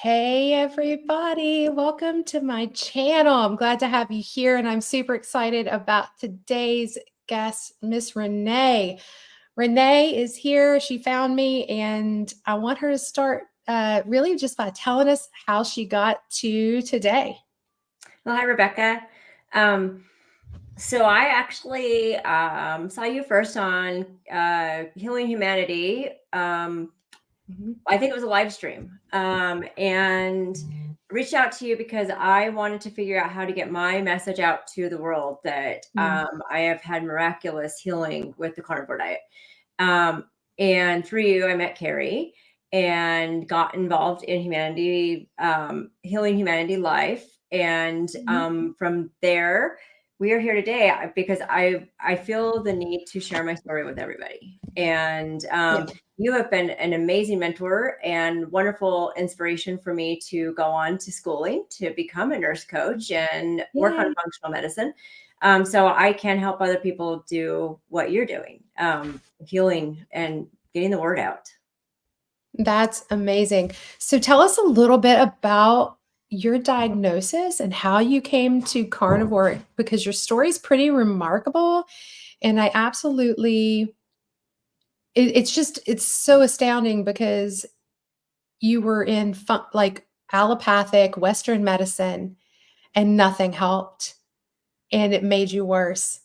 Hey everybody, welcome to my channel. I'm glad to have you here and I'm super excited about today's guest, Miss Renee. Renee is here. She found me and I want her to start really just by telling us how she got to today. Well, hi, Rebecca. So I actually saw you first on Healing Humanity. I think it was a live stream, and reached out to you because I wanted to figure out how to get my message out to the world that I have had miraculous healing with the carnivore diet. And through you, I met Carrie and got involved in Healing Humanity Life. And from there, we are here today because I feel the need to share my story with everybody. And you have been an amazing mentor and wonderful inspiration for me to go on to schooling to become a nurse coach and work on functional medicine. So I can help other people do what you're doing, healing and getting the word out. That's amazing. So tell us a little bit about your diagnosis and how you came to carnivore because your story is pretty remarkable. And I absolutely, it's so astounding because you were in like allopathic Western medicine and nothing helped and it made you worse.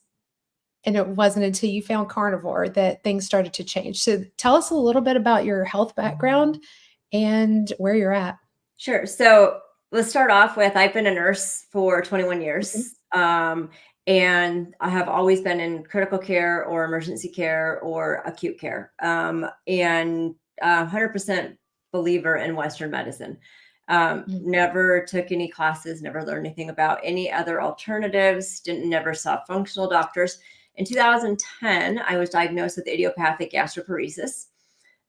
And it wasn't until you found carnivore that things started to change. So tell us a little bit about your health background and where you're at. Sure. So let's start off with I've been a nurse for 21 years. And I have always been in critical care or emergency care or acute care. And 100% believer in Western medicine. Never took any classes, never learned anything about any other alternatives, never saw functional doctors. In 2010, I was diagnosed with idiopathic gastroparesis.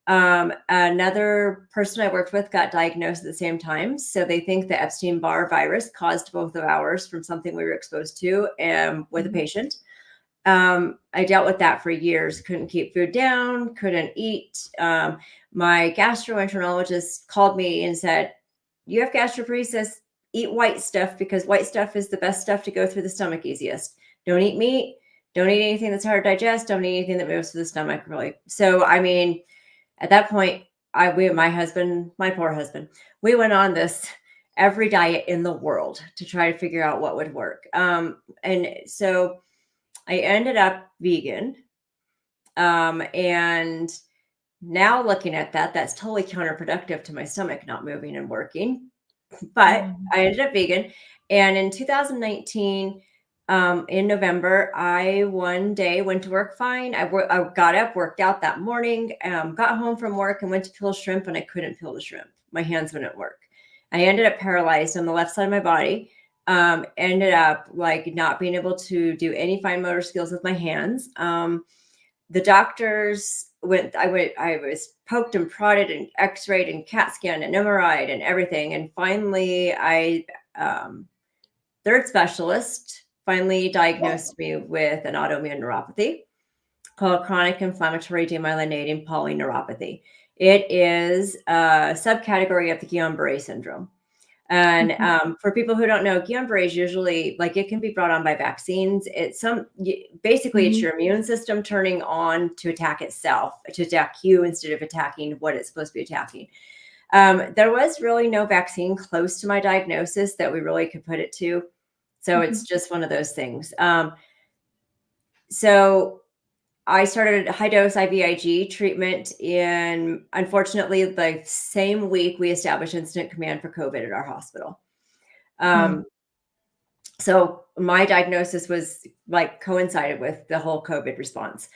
Another person I worked with got diagnosed at the same time. So they think the Epstein-Barr virus caused both of ours from something we were exposed to with a patient. I dealt with that for years, couldn't keep food down, couldn't eat. My gastroenterologist called me and said, you have gastroparesis, eat white stuff because white stuff is the best stuff to go through the stomach easiest. Don't eat meat. Don't eat anything that's hard to digest. Don't eat anything that moves through the stomach, really. So, I mean, at that point, my poor husband, we went on this every diet in the world to try to figure out what would work. And so I ended up vegan. And now looking at that, that's totally counterproductive to my stomach not moving and working. But I ended up vegan. And in 2019, in November, I one day went to work fine. I got up, worked out that morning, got home from work and went to peel shrimp and I couldn't peel the shrimp. My hands wouldn't work. I ended up paralyzed on the left side of my body. Ended up like not being able to do any fine motor skills with my hands. The doctors I was poked and prodded and x-rayed and CAT scanned and MRI'd and everything. And finally third specialist finally diagnosed me with an autoimmune neuropathy called chronic inflammatory demyelinating polyneuropathy. It is a subcategory of the Guillain-Barré syndrome. And for people who don't know, Guillain-Barré is usually like it can be brought on by vaccines. It's it's your immune system turning on to attack itself, to attack you instead of attacking what it's supposed to be attacking. There was really no vaccine close to my diagnosis that we really could put it to. So it's just one of those things. So I started high dose IVIG treatment unfortunately, the same week we established incident command for COVID at our hospital. So my diagnosis was coincided with the whole COVID response.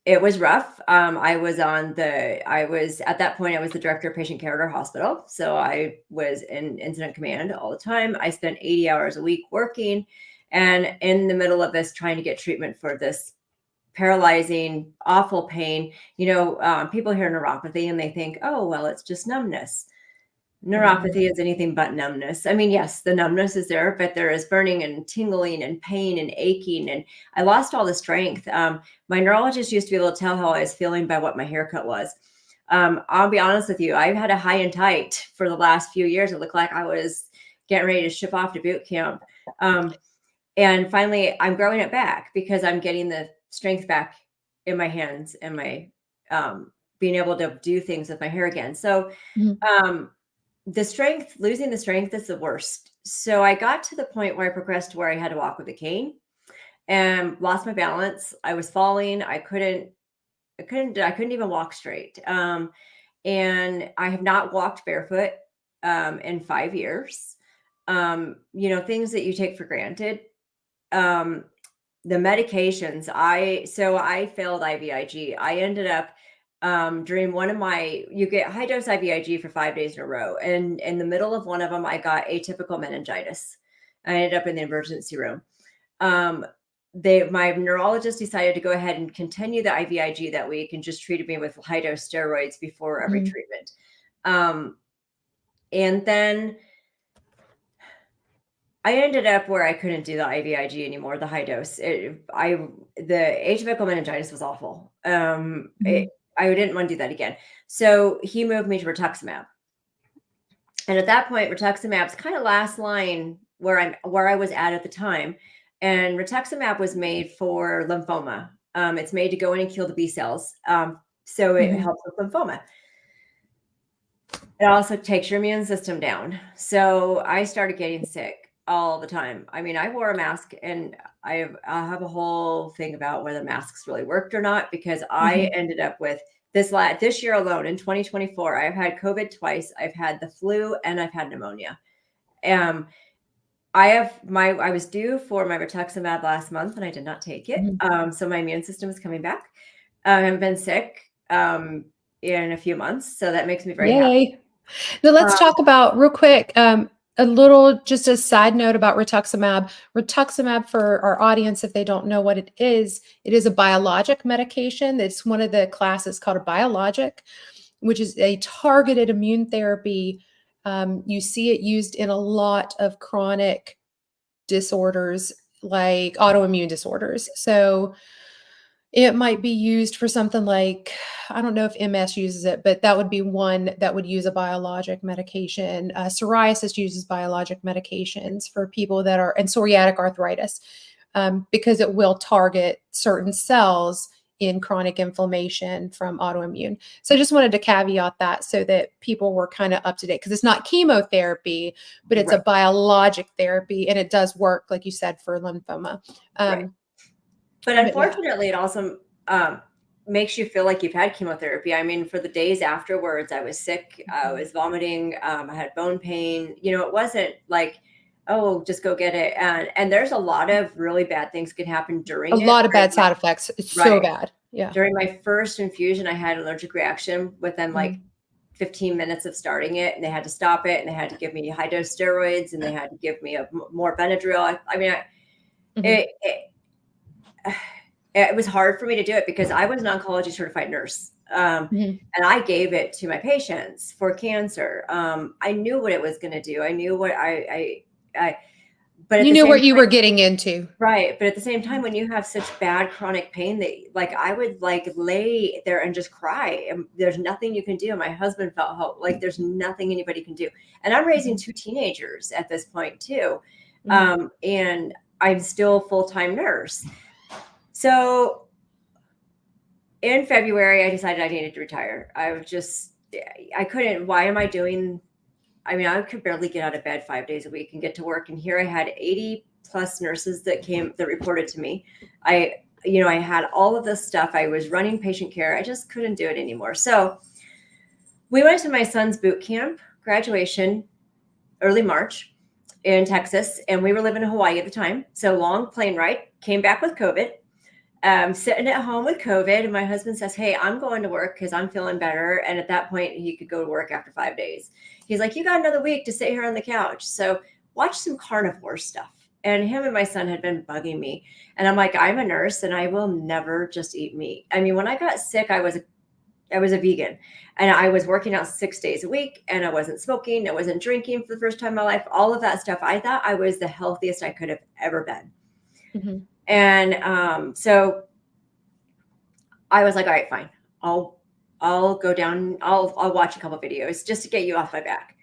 It was rough. At that point, I was the director of patient care at our hospital. So I was in incident command all the time. I spent 80 hours a week working and in the middle of this, trying to get treatment for this paralyzing, awful pain. People hear neuropathy and they think, oh, well, it's just numbness. Neuropathy is anything but numbness. I mean, yes, the numbness is there, but there is burning and tingling and pain and aching. And I lost all the strength. My neurologist used to be able to tell how I was feeling by what my haircut was. I'll be honest with you. I've had a high and tight for the last few years. It looked like I was getting ready to ship off to boot camp. And finally, I'm growing it back because I'm getting the strength back in my hands and my being able to do things with my hair again. So losing the strength is the worst. So I got to the point where I progressed to where I had to walk with a cane and lost my balance. I was falling. I couldn't even walk straight. And I have not walked barefoot in 5 years. Things that you take for granted. The medications, I failed IVIG. I ended up during one of you get high dose IVIG for 5 days in a row. And in the middle of one of them, I got atypical meningitis. I ended up in the emergency room. My neurologist decided to go ahead and continue the IVIG that week and just treated me with high dose steroids before every treatment. And then I ended up where I couldn't do the IVIG anymore, the high dose. The atypical meningitis was awful. I didn't want to do that again. So he moved me to rituximab. And at that point, rituximab's kind of last line where I was at the time. And rituximab was made for lymphoma. It's made to go in and kill the B cells. So it helps with lymphoma. It also takes your immune system down. So I started getting sick all the time. I mean, I wore a mask, and I have a whole thing about whether masks really worked or not, because I ended up with this year alone in 2024, I've had COVID twice. I've had the flu and I've had pneumonia. I was due for my rituximab last month and I did not take it. So my immune system is coming back. I haven't been sick in a few months, so that makes me very happy. Now let's talk about real quick, just a side note about rituximab. Rituximab, for our audience, if they don't know what it is a biologic medication. It's one of the classes called a biologic, which is a targeted immune therapy. You see it used in a lot of chronic disorders like autoimmune disorders. So it might be used for something like, I don't know if MS uses it, but that would be one that would use a biologic medication. Psoriasis uses biologic medications for people that are, and psoriatic arthritis, because it will target certain cells in chronic inflammation from autoimmune. So I just wanted to caveat that so that people were kind of up to date, because it's not chemotherapy, but it's a biologic therapy, and it does work, like you said, for lymphoma. But unfortunately, it also makes you feel like you've had chemotherapy. I mean, for the days afterwards, I was sick. I was vomiting. I had bone pain. It wasn't like, oh, just go get it. And there's a lot of really bad things could happen during it. A lot of bad side effects. It's so bad. Yeah. During my first infusion, I had an allergic reaction within like 15 minutes of starting it, and they had to stop it, and they had to give me high dose steroids, and they had to give me more Benadryl. It was hard for me to do it because I was an oncology certified nurse. And I gave it to my patients for cancer. I knew what it was going to do. I knew what but you knew what you were getting into. Right. But at the same time, when you have such bad chronic pain that I would lay there and just cry, and there's nothing you can do. My husband felt hope, like there's nothing anybody can do. And I'm raising 2 teenagers at this point too. And I'm still a full-time nurse. So in February, I decided I needed to retire. I couldn't. Why am I doing? I mean, I could barely get out of bed 5 days a week and get to work. And here I had 80 plus nurses that reported to me. I had all of this stuff. I was running patient care. I just couldn't do it anymore. So we went to my son's boot camp graduation, early March in Texas. And we were living in Hawaii at the time. So long plane ride, came back with COVID. Sitting at home with COVID, and my husband says, "Hey, I'm going to work because I'm feeling better." And at that point, he could go to work after 5 days. He's like, "You got another week to sit here on the couch. So watch some Carnivore stuff." And him and my son had been bugging me. And I'm like, I'm a nurse and I will never just eat meat. I mean, when I got sick, I was a vegan, and I was working out 6 days a week, and I wasn't smoking. I wasn't drinking for the first time in my life, all of that stuff. I thought I was the healthiest I could have ever been. And so I was like, all right, fine. I'll I'll go down, I'll watch a couple videos just to get you off my back.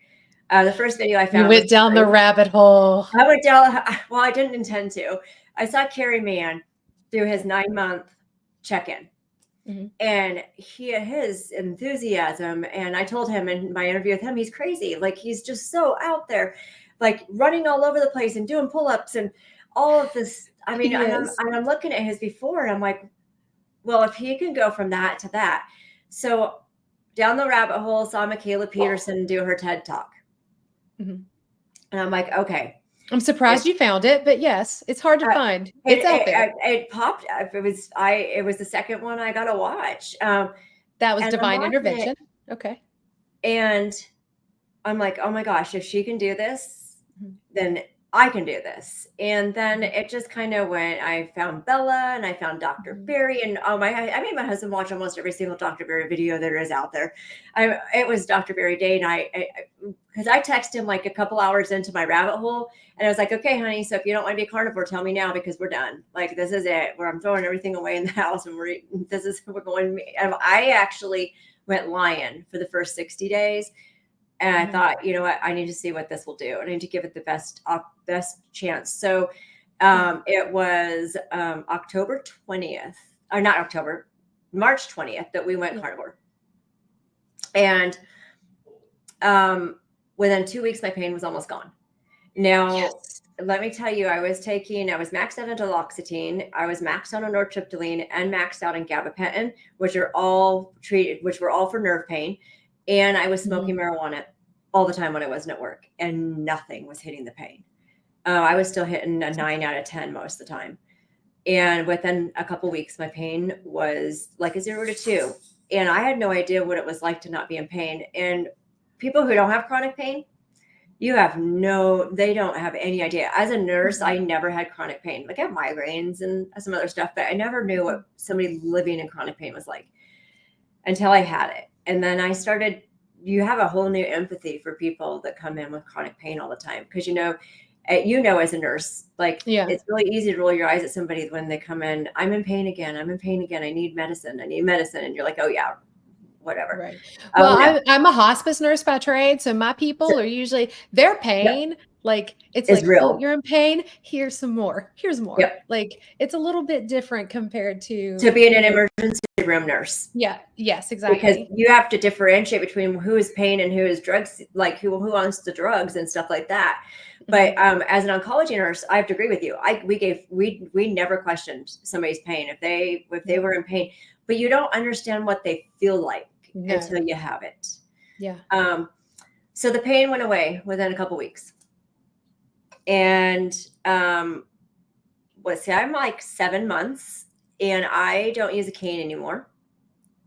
The first video I You found was went down the rabbit hole. I went down, well, I didn't intend to. I saw Carrie Mann do his 9-month check-in. Mm-hmm. And his enthusiasm, and I told him in my interview with him, he's crazy. Like, he's just so out there, like running all over the place and doing pull-ups and all of this. I mean, and I'm looking at his before and I'm like, well, if he can go from that to that. So down the rabbit hole, saw Michaela Peterson do her TED Talk. Mm-hmm. And I'm like, okay. I'm surprised you found it, but yes, it's hard to find. It's out there. It popped up. It was the second one I got to watch. That was Divine Intervention. Okay. And I'm like, oh my gosh, if she can do this, then I can do this. And then it just kind of went, I found Bella and I found Dr. Berry, and I made my husband watch almost every single Dr. Berry video there is out there. It was Dr. Berry day, and because I texted him like a couple hours into my rabbit hole, and I was like, okay, honey, so if you don't want to be a carnivore, tell me now, because we're done. Like, this is it, where I'm throwing everything away in the house, and we're going. And I actually went lion for the first 60 days. And I thought, you know what, I need to see what this will do. I need to give it the best chance. So it was October 20th, or not October, March 20th that we went carnivore. And within 2 weeks, my pain was almost gone. Now, let me tell you, I was maxed out on duloxetine, I was maxed out on nortriptyline, and maxed out on gabapentin, which were all for nerve pain. And I was smoking marijuana all the time when I wasn't at work, and nothing was hitting the pain. I was still hitting a 9 out of 10 most of the time. And within a couple of weeks, my pain was like a 0 to 2. And I had no idea what it was like to not be in pain. And people who don't have chronic pain, they don't have any idea. As a nurse, I never had chronic pain. Like, I have migraines and some other stuff, but I never knew what somebody living in chronic pain was like until I had it. And then you have a whole new empathy for people that come in with chronic pain all the time. Because, as a nurse, like, it's really easy to roll your eyes at somebody when they come in, I'm in pain again. I need medicine. And you're like, oh yeah, whatever. Right. Well, I'm a hospice nurse by trade. So my people are usually, their pain, like, it's like, real. oh, you're in pain. Here's some more. Here's more. Yep. Like, it's a little bit different compared to being an emergency room nurse. Yeah. Yes, exactly. Because you have to differentiate between who is pain and who is drugs, like who wants the drugs and stuff like that. But as an oncology nurse, I have to agree with you. We never questioned somebody's pain if they were in pain, but you don't understand what they feel like until you have it. Yeah. So the pain went away within a couple weeks. And I'm like 7 months, and I don't use a cane anymore.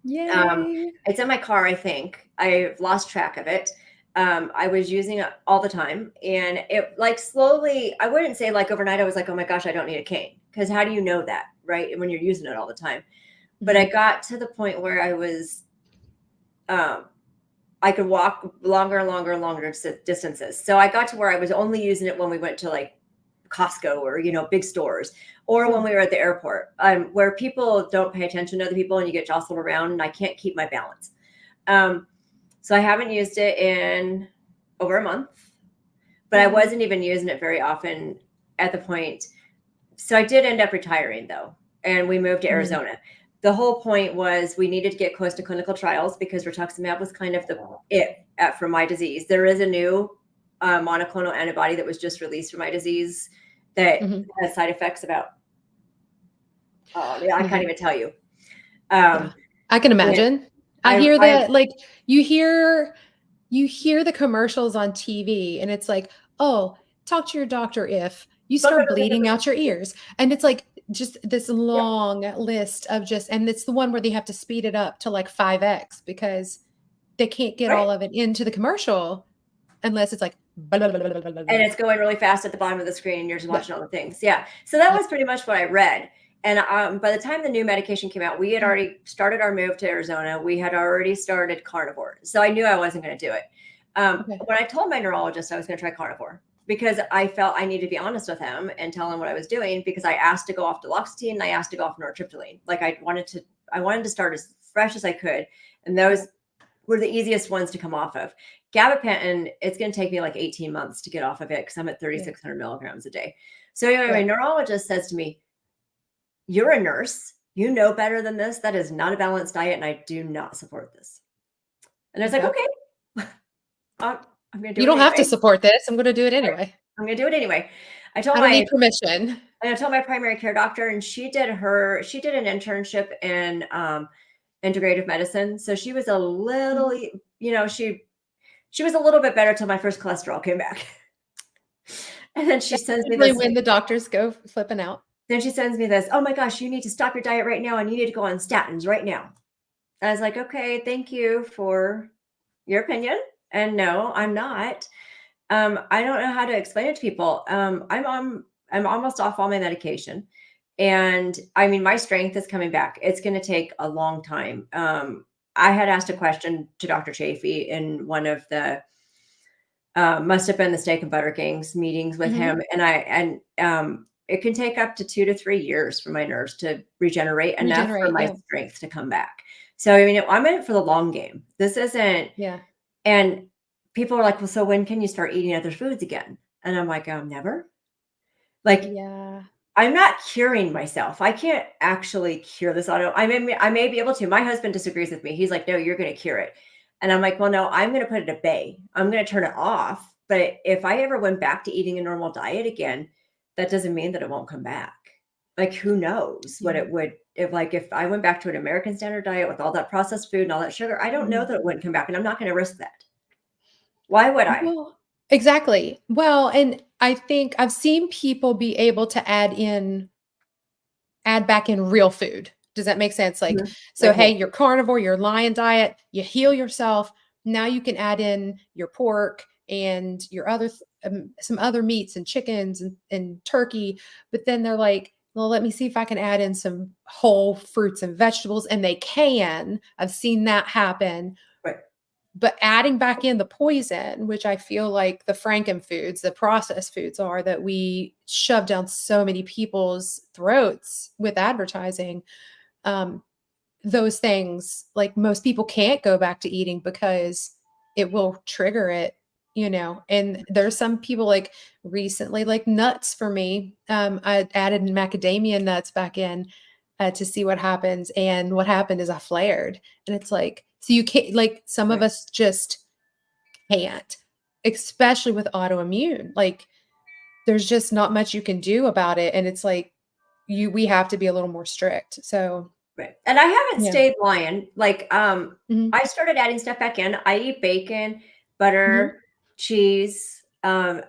Yay. It's in my car, I think. I've lost track of it. I was using it all the time, and it, like, slowly, I wouldn't say like overnight I was like, oh my gosh, I don't need a cane, because how do you know that, right, when you're using it all the time? But I got to the point where I was I could walk longer and longer distances. So I got to where I was only using it when we went to like Costco or, big stores, or when we were at the airport, where people don't pay attention to other people and you get jostled around, and I can't keep my balance. So I haven't used it in over a month, but I wasn't even using it very often at the point. So I did end up retiring, though, and we moved to Arizona. The whole point was we needed to get close to clinical trials because rituximab was kind of for my disease. There is a new monoclonal antibody that was just released for my disease that has side effects about, I can't even tell you. I can imagine. I hear that, like, you hear the commercials on TV, and it's like, oh, talk to your doctor if you start bleeding out your ears. And it's like just this long list of and it's the one where they have to speed it up to like 5x because they can't get all of it into the commercial unless it's like, blah, blah, blah, blah, blah, blah. And it's going really fast at the bottom of the screen, and you're just watching all the things. Yeah. So that was pretty much what I read. And by the time the new medication came out, we had already started our move to Arizona. We had already started carnivore. So I knew I wasn't going to do it. When I told my neurologist I was going to try carnivore, because I felt I needed to be honest with him and tell him what I was doing, because I asked to go off duloxetine and I asked to go off nortriptyline. Like, I wanted to start as fresh as I could. And those were the easiest ones to come off of. Gabapentin, it's going to take me like 18 months to get off of it because I'm at 3,600 milligrams a day. So anyway, my neurologist says to me, you're a nurse. You know better than this. That is not a balanced diet, and I do not support this. And I was like, okay, I'm going to do it You don't have to anyway. support this. I'm going to do it anyway. I'm going to do it anyway. I I don't need permission. And I told my primary care doctor, and she did an internship in integrative medicine. So she was a little, she was a little bit better till my first cholesterol came back. And then she sends me this. When the doctors go flipping out. Then she sends me this, oh my gosh, you need to stop your diet right now and you need to go on statins right now. I was like, okay, thank you for your opinion. And no, I'm not. I don't know how to explain it to people. I'm almost off all my medication. And I mean, my strength is coming back. It's going to take a long time. I had asked a question to Dr. Chafee in one of the, must have been the Steak and Butter Gangs meetings with him. And it can take up to 2 to 3 years for my nerves to regenerate enough for my strength to come back. So, I mean, I'm in it for the long game. This isn't. Yeah. And people are like, well, so when can you start eating other foods again? And I'm like, never. Like, I'm not curing myself. I can't actually cure this auto. I may be able to. My husband disagrees with me. He's like, no, you're going to cure it. And I'm like, well, no, I'm going to put it at bay. I'm going to turn it off. But if I ever went back to eating a normal diet again, that doesn't mean that it won't come back. Like, who knows what it would, if I went back to an American standard diet with all that processed food and all that sugar, I don't know that it wouldn't come back, and I'm not going to risk that. Why would I? Well, exactly. Well, and I think I've seen people be able to add back in real food. Does that make sense? Like, so, hey, you're carnivore, you're lion diet, you heal yourself. Now you can add in your pork and your other, some other meats and chickens and turkey. But then they're like, well, let me see if I can add in some whole fruits and vegetables. And they can. I've seen that happen. Right. But adding back in the poison, which I feel like the frankenfoods, the processed foods are that we shove down so many people's throats with advertising, those things, like, most people can't go back to eating because it will trigger it, and there's some people, like recently, like nuts for me. I added macadamia nuts back in to see what happens. And what happened is I flared, and it's like, so you can't, like, some of us just can't, especially with autoimmune. Like, there's just not much you can do about it. And it's like, we have to be a little more strict. So. Right. And I haven't stayed lion. Like, I started adding stuff back in. I eat bacon, butter, cheese. I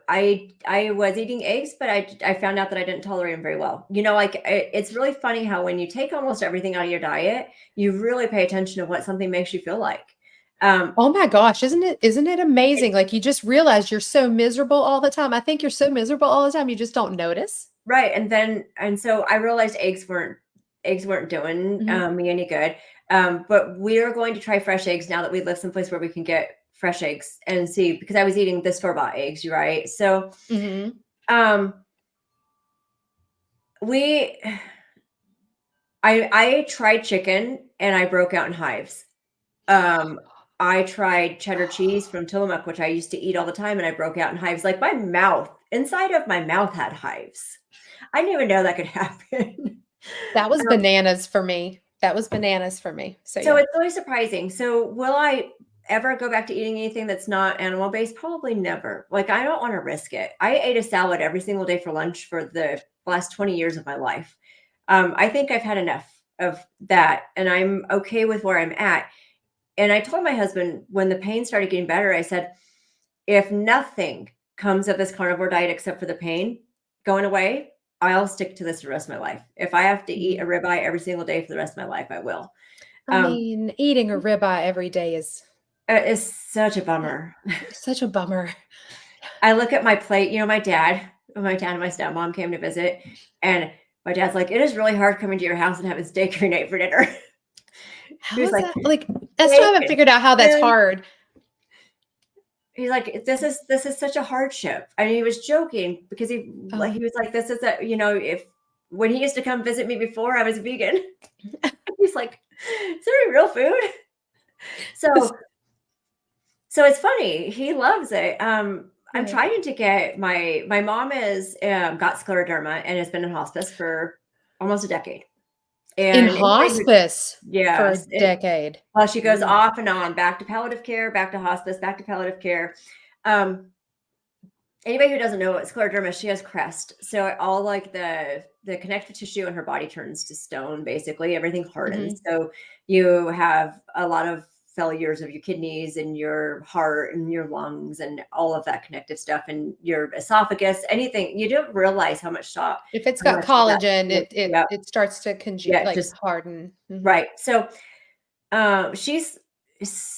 was eating eggs, but I found out that I didn't tolerate them very well. Like, it's really funny how when you take almost everything out of your diet, you really pay attention to what something makes you feel like. Oh my gosh, isn't it amazing? Like, you just realize you're so miserable all the time. I think you're so miserable all the time, you just don't notice. Right. And so I realized eggs weren't doing me any good. But we are going to try fresh eggs now that we live someplace where we can get fresh eggs and see, because I was eating the store-bought eggs, right? So, I tried chicken and I broke out in hives. I tried cheddar cheese from Tillamook, which I used to eat all the time, and I broke out in hives. Like, my mouth, inside of my mouth had hives. I didn't even know that could happen. That was bananas for me. So it's always surprising. So will I ever go back to eating anything that's not animal based? Probably never. Like, I don't want to risk it. I ate a salad every single day for lunch for the last 20 years of my life. I think I've had enough of that, and I'm okay with where I'm at. And I told my husband, when the pain started getting better, I said, if nothing comes of this carnivore diet except for the pain going away, I'll stick to this the rest of my life. If I have to eat a ribeye every single day for the rest of my life, I will. I mean, eating a ribeye every day is such a bummer. Such a bummer. I look at my plate. My dad and my stepmom came to visit, and my dad's like, it is really hard coming to your house and having steak every night for dinner. How is that? Like, I still haven't figured out how that's hard. He's like, this is such a hardship. I mean, he was joking because he was like, this is when he used to come visit me before I was vegan. He's like, Is there any real food? So it's funny. He loves it. I'm Yeah. trying to get my mom is got scleroderma and has been in hospice for almost a decade. In And anybody who hospice for a yes, decade. well, she goes Mm. off and on, back to palliative care, back to hospice, back to palliative care. Um, Anybody who doesn't know what scleroderma, she has crest. So all like the connective tissue in her body turns to stone, basically. Everything hardens. Mhm. So you have a lot of failures of your kidneys and your heart and your lungs and all of that connective stuff and your esophagus, anything. You don't realize how much thought, If it's how got much of that. collagen, Yeah. it starts to Yeah. like Just harden. Mhm. right. So she's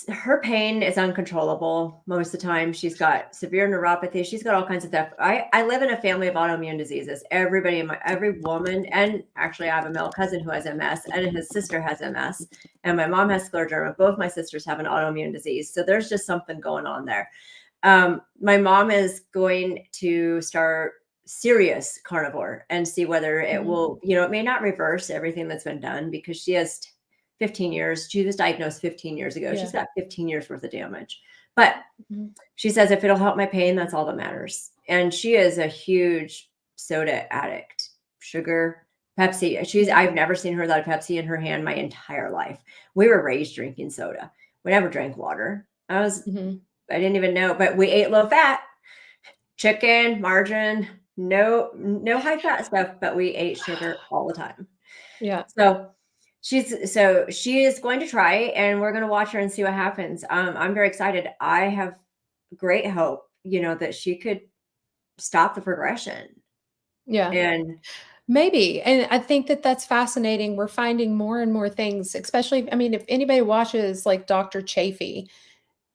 her pain is uncontrollable most of the time. She's got severe neuropathy. She's got all kinds of stuff. I live in a family of autoimmune diseases. Everybody in every woman, and actually I have a male cousin who has MS and his sister has MS, and my mom has scleroderma. Both my sisters have an autoimmune disease. So there's just something going on there. My mom is going to start serious carnivore and see whether it Mhm. will, it may not reverse everything that's been done because she has 15 years. She was diagnosed 15 years ago. She's Yeah. got 15 years worth of damage. But Mhm. she says if it'll help my pain, that's all that matters. And she is a huge soda addict. Sugar, Pepsi. Yeah. I've never seen her without a Pepsi in her hand my entire life. We were raised drinking soda. We never drank water. Mhm. I didn't even know, but we ate low fat, chicken, margarine, no high fat stuff, but we ate sugar all the time. Yeah. So she is going to try and we're going to watch her and see what happens. I'm very excited. I have great hope, that she could stop the progression. Yeah. And Maybe, and I think that that's fascinating. We're finding more and more things, especially I mean, if anybody watches, like, Dr. Chafee,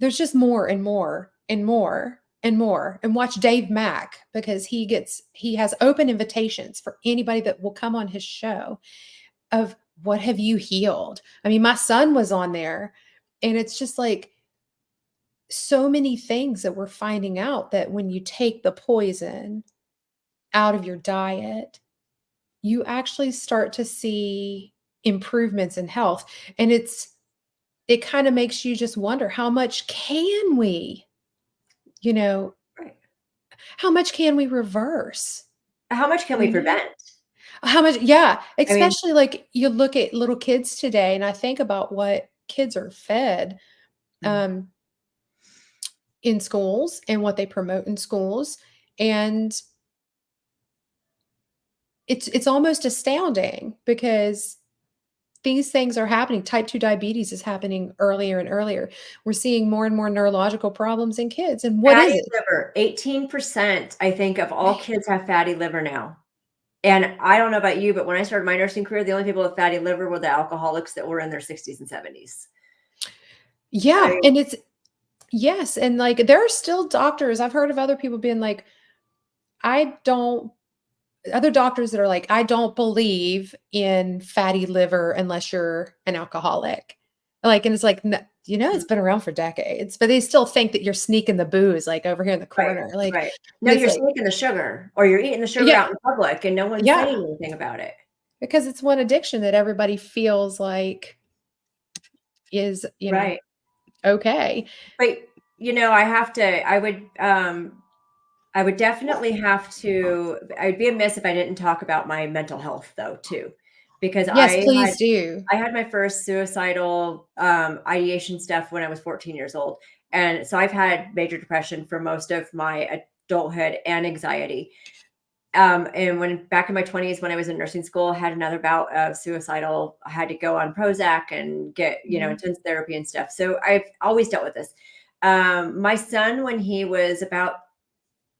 there's just more and more and more and more, and watch Dave Mack because he has open invitations for anybody that will come on his show of what have you healed? I mean, my son was on there, and it's just like so many things that we're finding out that when you take the poison out of your diet, you actually start to see improvements in health. And it kind of makes you just wonder how much can we, you know, right. how much can we reverse? How much can we You know? prevent? How much, yeah, I mean, especially like you look at little kids today, and I think about what kids are fed mm, um, in schools and what they promote in schools. And it's almost astounding because these things are happening. Type 2 diabetes is happening earlier and earlier. We're seeing more and more neurological problems in kids, and what is fatty it? liver, 18%, I think, of all Right. kids have fatty liver now. And I don't know about you, but when I started my nursing career, the only people with fatty liver were the alcoholics that were in their 60s and 70s. Yeah, I and it's yes, and, like, there are still doctors I've heard of other people being like, "I don't" other doctors that are like, "I don't believe in fatty liver unless you're an alcoholic." Like, and it's like, "N it's been around for decades," but they still think that you're sneaking the booze, like, over here in the right, corner, like, right. No, and it's you're like sneaking the sugar or you're eating the sugar yeah, out in public and no one's yeah, saying anything about it. because it's one addiction that everybody feels like is, Right. okay. But, I would definitely have to I'd be amiss if I didn't talk about my mental health though too, because Yes, please do. I had my first suicidal, ideation stuff when I was 14 years old, and so I've had major depression for most of my adulthood and anxiety. And when back in my 20s, when I was in nursing school, I had another bout of suicidal. I had to go on Prozac and get, Mhm, intense therapy and stuff. So I've always dealt with this. My son, when he was about,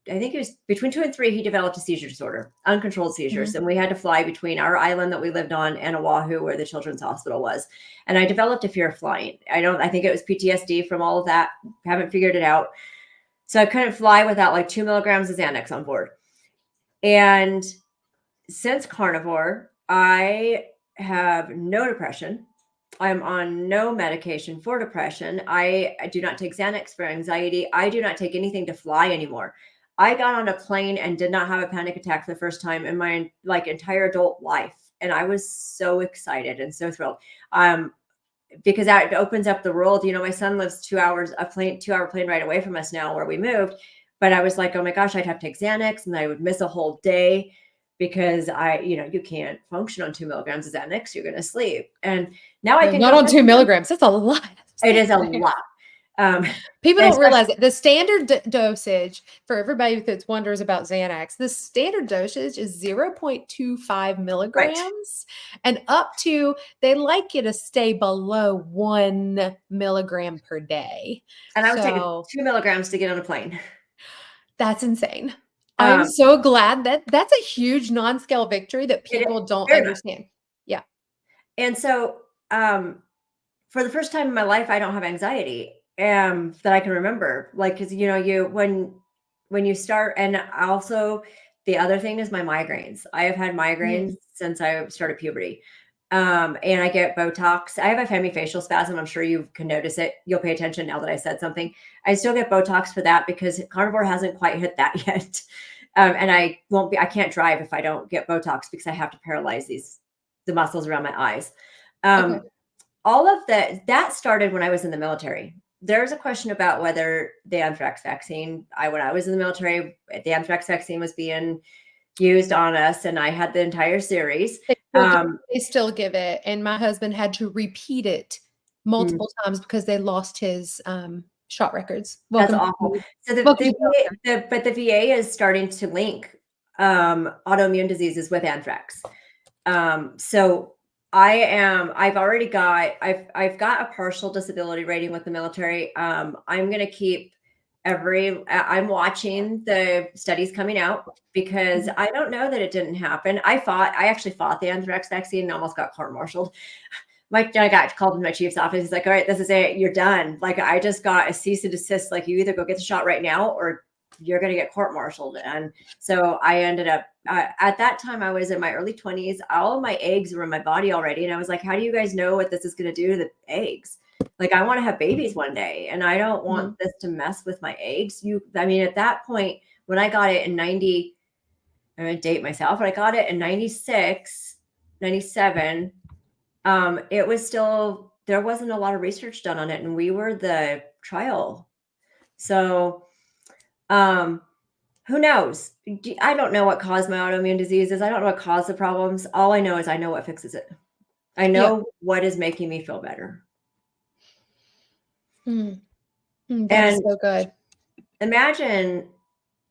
I think he was between 2 and 3, he developed a seizure disorder, uncontrolled seizures. mhm, And we had to fly between our island that we lived on and Oahu, where the children's hospital was. And I developed a fear of flying. I think it was PTSD from all of that. Haven't figured it out. So I couldn't fly without like 2 milligrams of Xanax on board. And since carnivore, I have no depression. I'm on no medication for depression. I do not take Xanax for anxiety. I do not take anything to fly anymore. I got on a plane and did not have a panic attack for the first time in my like entire adult life. And I was so excited and so thrilled. Because that opens up the world. You know, my son lives 2-hour plane ride away from us now where we moved. But I was like, oh my gosh, I'd have to take Xanax and I would miss a whole day because you can't function on 2 milligrams of Xanax. You're going to sleep. And now I can Not go on 2 milligrams. That's a lot. It is a lot. People don't realize it. The standard dosage, for everybody that wonders about Xanax, the standard dosage is 0.25 milligrams, right, and up to, they like you to stay below 1 milligram per day. And I was taking 2 milligrams to get on a plane. That's insane. I'm so glad that's a huge non-scale victory that people don't understand. Yeah. And so, for the first time in my life, I don't have anxiety that I can remember. Like, cause when you start, and also the other thing is my migraines. I have had migraines since I started puberty. And I get Botox. I have a hemifacial spasm. I'm sure you can notice it. You'll pay attention now that I said something. I still get Botox for that because Carnivore hasn't quite hit that yet. And I can't drive if I don't get Botox because I have to paralyze the muscles around my eyes. Okay. All of that started when I was in the military. There's a question about whether the anthrax vaccine, when I was in the military, the anthrax vaccine was being used on us, and I had the entire series. They still give it, and my husband had to repeat it multiple times because they lost his shot records. That's awful. So the VA is starting to link autoimmune diseases with anthrax. So I've got a partial disability rating with the military. I'm going to keep I'm watching the studies coming out because I don't know that it didn't happen. I actually fought the anthrax vaccine and almost got court-martialed. I got called to my chief's office. He's like, all right, this is it. You're done. Like, I just got a cease and desist. Like, you either go get the shot right now or you're going to get court-martialed. And so I ended up, at that time, I was in my early 20s. All of my eggs were in my body already. And I was like, how do you guys know what this is going to do to the eggs? Like, I want to have babies one day and I don't want this to mess with my eggs. At that point, when I got it in 90, I'm going to date myself, but I got it in 96, 97. It was still, there wasn't a lot of research done on it, and we were the trial. So, who knows? I don't know what caused my autoimmune diseases. I don't know what caused the problems. All I know is I know what fixes it. I know what is making me feel better. That's so good. Imagine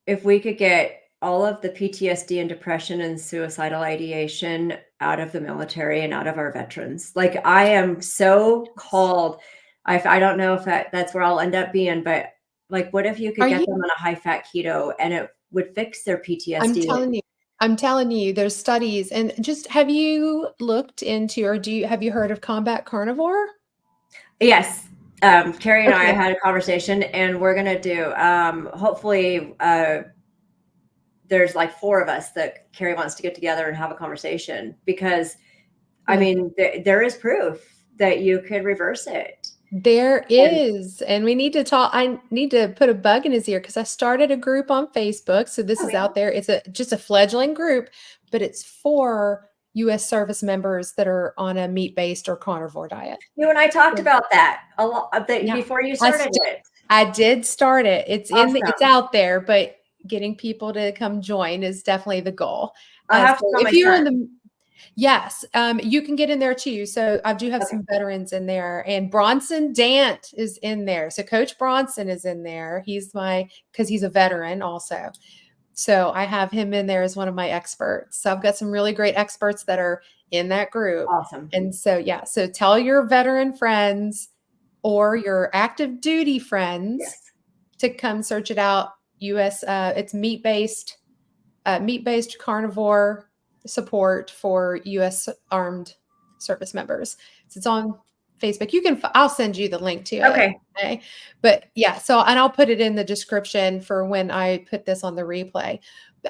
if we could get all of the PTSD and depression and suicidal ideation out of the military and out of our veterans. Like, I am so called. I don't know if that's where I'll end up being, but like, what if you could get them on a high fat keto and it would fix their PTSD? I'm telling you, there's studies. And just, have you looked into, or have you heard of Combat Carnivore? Yes. Carrie and I had a conversation, and we're going to do, hopefully, there's like 4 of us that Carrie wants to get together and have a conversation because, there is proof that you could reverse it. There is, and we need to talk. I need to put a bug in his ear because I started a group on Facebook. So this is out there. It's just a fledgling group, but it's for U.S. service members that are on a meat-based or carnivore diet. You and I talked about that a lot before you started it. I did start it. It's it's out there, but getting people to come join is definitely the goal. I have to if you're in the Yes, you can get in there too. So I do have some veterans in there, and Bronson Dant is in there. So Coach Bronson is in there. Because he's a veteran also. So I have him in there as one of my experts. So I've got some really great experts that are in that group. Awesome. And so, so tell your veteran friends or your active duty friends to come search it out. It's meat-based carnivore support for U.S. armed service members. So it's on Facebook. I'll send you the link to it. Okay. But so, and I'll put it in the description for when I put this on the replay.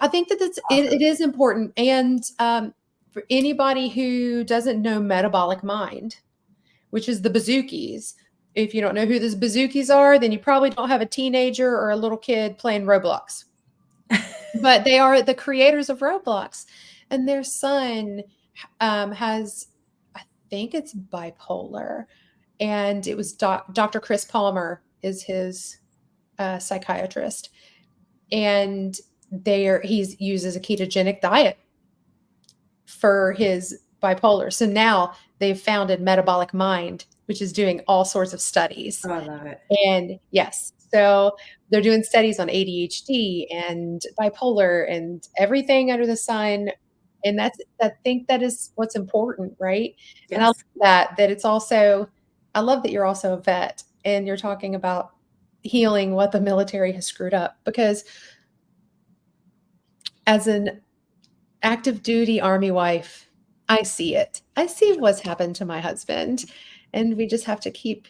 I think that it is important. And for anybody who doesn't know Metabolic Mind, which is the Bazookies, if you don't know who the Bazookies are, then you probably don't have a teenager or a little kid playing Roblox. but they are the creators of Roblox, and their son has, I think it's bipolar, and it was Dr. Chris Palmer is his psychiatrist, and he uses a ketogenic diet for his bipolar. So now they've founded Metabolic Mind, which is doing all sorts of studies. Oh, I love it. And yes, so they're doing studies on ADHD and bipolar and everything under the sun. And I think that is what's important, right? And I love Yes. that it's also, I love that you're also a vet and you're talking about healing what the military has screwed up, because as an active duty Army wife, I see it. I see what's happened to my husband, and we just have to keep,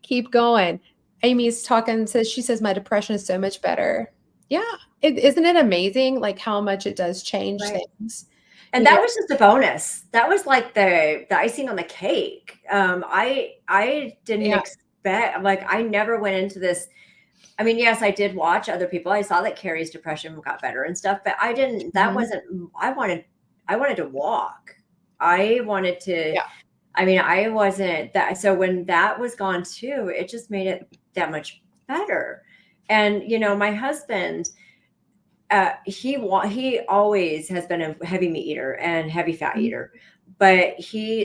keep going. Amy's talking, she says, my depression is so much better. Yeah. Isn't it amazing, like, how much it does change Right. things? And that was just a bonus. That was like the icing on the cake. I didn't Yeah. expect, like, I never went into this. I mean, yes, I did watch other people. I saw that Carrie's depression got better and stuff, but I didn't, that Mhm. wasn't, I wanted to walk. I wanted to, Yeah. I mean, I wasn't that. So when that was gone too, it just made it that much better. And, my husband, he always has been a heavy meat eater and heavy fat Mhm. eater, but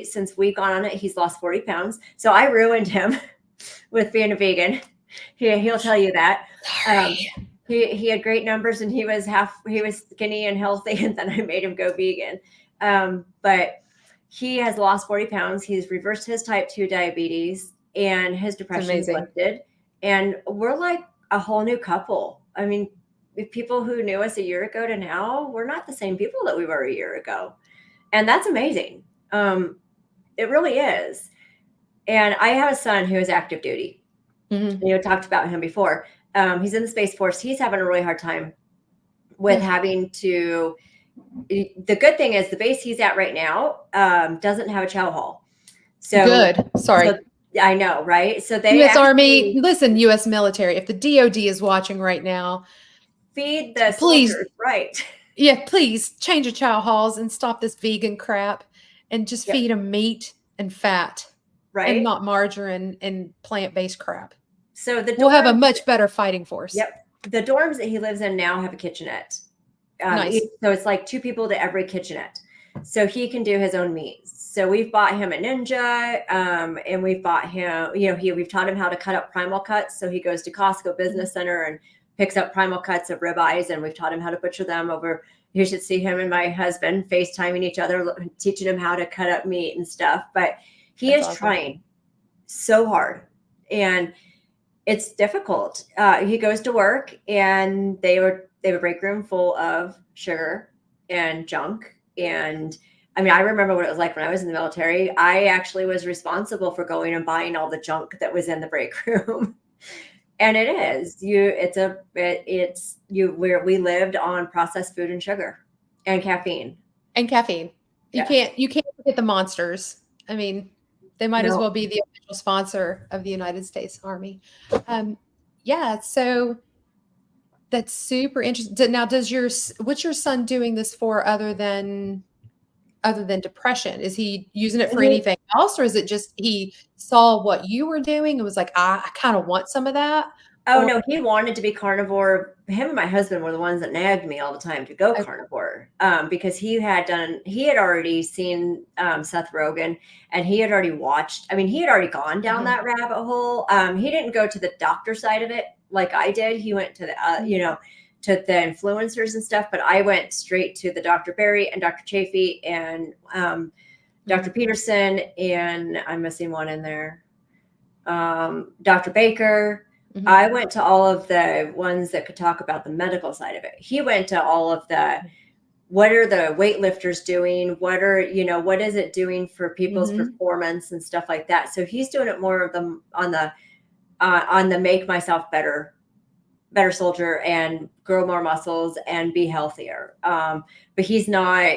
since we've gone on it, he's lost 40 pounds. So I ruined him with being a vegan. He'll tell you that. Sorry. He had great numbers and he was skinny and healthy, and then I made him go vegan. But he has lost 40 pounds. He's reversed his type 2 diabetes, and his depression's amazing. lifted. And we're like a whole new couple. I mean, if people who knew us a year ago to now, we're not the same people that we were a year ago. And that's amazing. It really is. And I have a son who is active duty. Mhm. Talked about him before. He's in the Space Force. He's having a really hard time with having to. The good thing is the base he's at right now doesn't have a chow hall. So Good. Sorry. I know, right? So they U.S. Army, actually listen, U.S. military, if the DOD is watching right now, feed the please, soldiers, right? yeah, please change your chow halls and stop this vegan crap and just Yep. feed them meat and fat and Right. not margarine and plant-based crap. So the We'll have a dorms, much better fighting force. yep, the dorms that he lives in now have a kitchenette. Nice. So it's like 2 people to every kitchenette. So he can do his own meats. So we've bought him a Ninja, and we've bought him, we've taught him how to cut up primal cuts. So he goes to Costco Business Center and picks up primal cuts of ribeyes, and we've taught him how to butcher them over. You should see him and my husband FaceTiming each other, teaching him how to cut up meat and stuff. But he That's is awesome. trying so hard, and it's difficult. He goes to work, and they have a break room full of sugar and junk. And I mean, I remember what it was like when I was in the military. I actually was responsible for going and buying all the junk that was in the break room. And it is we lived on processed food and sugar and caffeine. And caffeine. Yes. You can't forget the monsters. I mean, they might as No. well be the official sponsor of the United States Army. Yeah, so that's super interesting. Now, what's your son doing this for other than depression? Is he using it for anything else, or is it just he saw what you were doing and was like, I kind of want some of that? Oh, Or no, he wanted to be carnivore. Him and my husband were the ones that nagged me all the time to go okay. carnivore, because he had already seen Seth Rogen, and he had already watched. I mean, he had already gone down that rabbit hole. He didn't go to the doctor side of it like I did. He went to the, to the influencers and stuff, but I went straight to the Dr. Berry and Dr. Chafee and Dr. Peterson, and I'm missing one in there. Dr. Bekah. I went to all of the ones that could talk about the medical side of it. He went to all of the, what are the weightlifters doing? What is it doing for people's performance and stuff like that? So he's doing it more of them on the make myself better soldier and grow more muscles and be healthier. But he's not,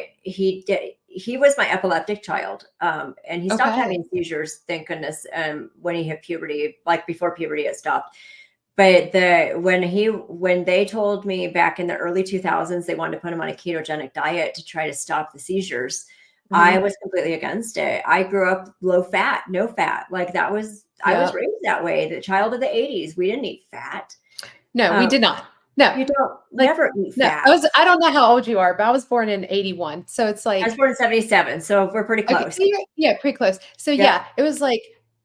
he was my epileptic child. And he stopped having seizures, thank goodness, when he hit puberty, like before puberty it stopped. But when they told me back in the early 2000s they wanted to put him on a ketogenic diet to try to stop the seizures, I Mhm. was completely against it. I grew up low fat, no fat. Like I was Yep. raised that way. The child of the 80s, we didn't eat fat. No, we Um, did not. No. you don't Like, never eat no. fat. I don't know how old you are, but I was born in 81. So it's I was like, born in 77, so we're pretty okay, close. so yeah, pretty close. So Yep. yeah, it was like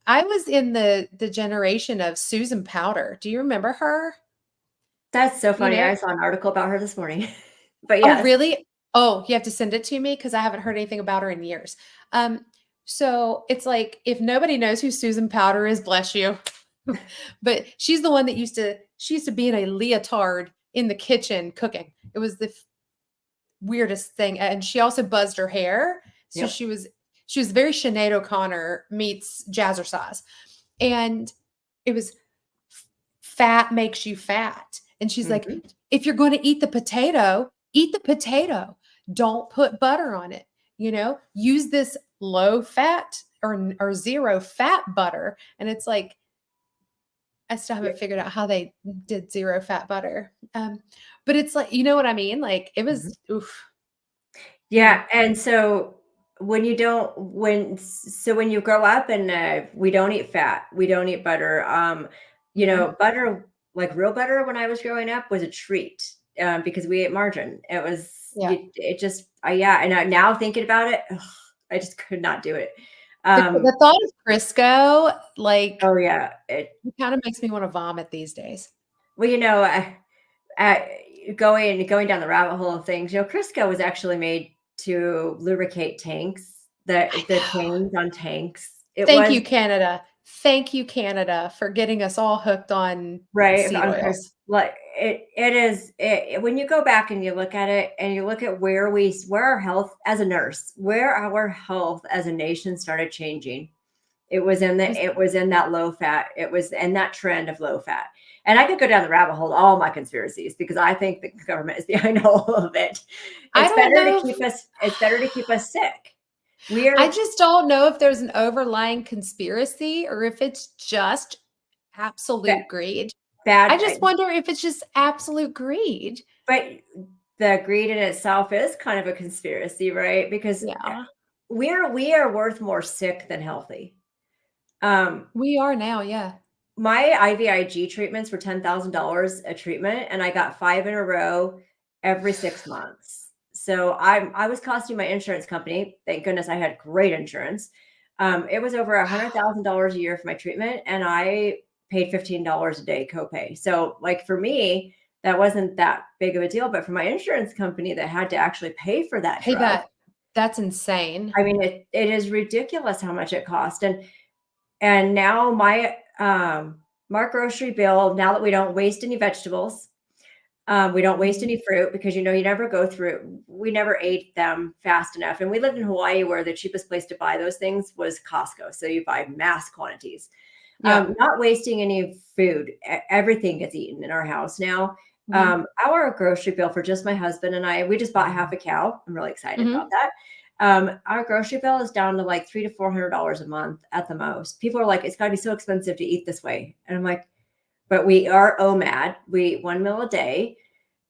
I was in the generation of Susan Powder. Do you remember her? That's so You funny. know? I saw an article about her this morning. But Oh, yes. really? Oh, you have to send it to me because I haven't heard anything about her in years. Um, so it's like if nobody knows who Susan Powder is, bless you. But she's the one that she used to be in a leotard in the kitchen cooking. It was the weirdest thing. And she also buzzed her hair. So Yep. she was very Sinead O'Connor meets Jazzercise. And it was fat makes you fat. And she's like, Mhm. if you're going to eat the potato, eat the potato. Don't put butter on it. You know, use this low fat or zero fat butter. And it's like, I still Yep. haven't figured out how they did zero fat butter. But it's like, you know what I mean? Like it Mhm. was, oof. Yeah, and so when you grow up and we don't eat fat, we don't eat butter. Mhm. Butter, like real butter, when I was growing up, was a treat because we ate margarine. Yeah. It just, yeah. And now thinking about it, ugh, I just could not do it. The thought of Crisco, like, Oh yeah, it kind of makes me want to vomit these days. well, uh, going down the rabbit hole of things, Crisco was actually made to lubricate tanks, I the know. chains on tanks. It Thank was you, Canada. Thank you, Canada, for getting us all hooked on right seed on Chris. oils. Like it is when you go back and you look at it and you look at where our health as a nurse, where our health as a nation started changing. It was It was in that low fat. It was in that trend of low fat. And I could go down the rabbit hole, all my conspiracies, because I think the government is behind all of it. I don't know if It's better to keep us sick. I We're just don't know if there's an overlying conspiracy or if it's just ba- absolute greed. I bad, just wonder if it's just absolute greed. but the greed in itself is kind of a conspiracy, right? Because Yeah, we are worth more sick than healthy. Um, we are now. Yeah. My IVIG treatments were $10,000 a treatment, and I got 5 in a row every 6 months. So I was costing my insurance company, thank goodness I had great insurance. It was over $100,000 a year for my treatment, and I paid $15 a day copay. So, like, for me, that wasn't that big of a deal, but for my insurance company that had to actually pay for that Pay drug, that. That's insane. I mean, it is ridiculous how much it cost, and now my grocery bill, now that we don't waste any vegetables, we don't waste Mhm. any fruit because you never go through. We never ate them fast enough, and we lived in Hawaii where the cheapest place to buy those things was Costco. So you buy mass quantities. Yeah. Not wasting any food. Everything gets eaten in our house now. Mhm. Our grocery bill for just my husband and I, we just bought half a cow. I'm really excited about Mhm. that. Our grocery bill is down to like $300 to $400 a month at the most. People are like, it's got to be so expensive to eat this way, and I'm like, but we are OMAD. We eat one meal a day.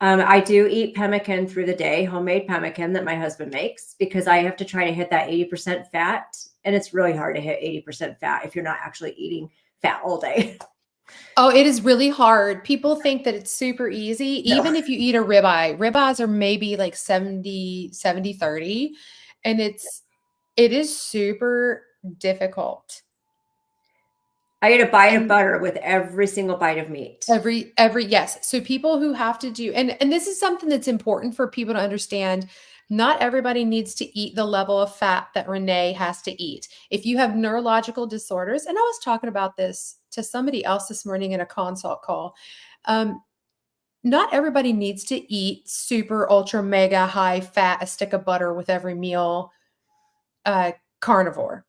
I do eat pemmican through the day, homemade pemmican that my husband makes because I have to try to hit that 80% fat. And it's really hard to hit 80% fat if you're not actually eating fat all day. Oh, it is really hard. People think that it's super easy, No. even if you eat a ribeye. Ribeyes are maybe like 70, 70, 30, and it is super difficult. I eat a bite of And butter with every single bite of meat. every yes. So people who have to do and this is something that's important for people to understand. Not everybody needs to eat the level of fat that Renee has to eat. If you have neurological disorders, and I was talking about this to somebody else this morning in a consult call. Not everybody needs to eat super ultra mega high fat, a stick of butter with every meal, uh, carnivore.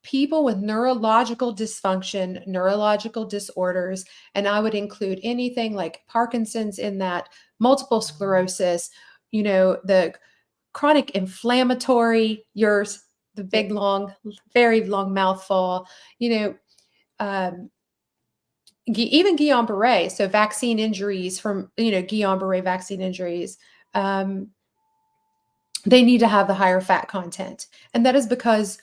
People with neurological dysfunction, neurological disorders, and I would include anything like Parkinson's in that, multiple sclerosis, the chronic inflammatory, yours, the Yep. big, long, very long mouthful, you know, um, even Guillain-Barré, so vaccine injuries from, Guillain-Barré vaccine injuries, um, they need to have the higher fat content. And that is because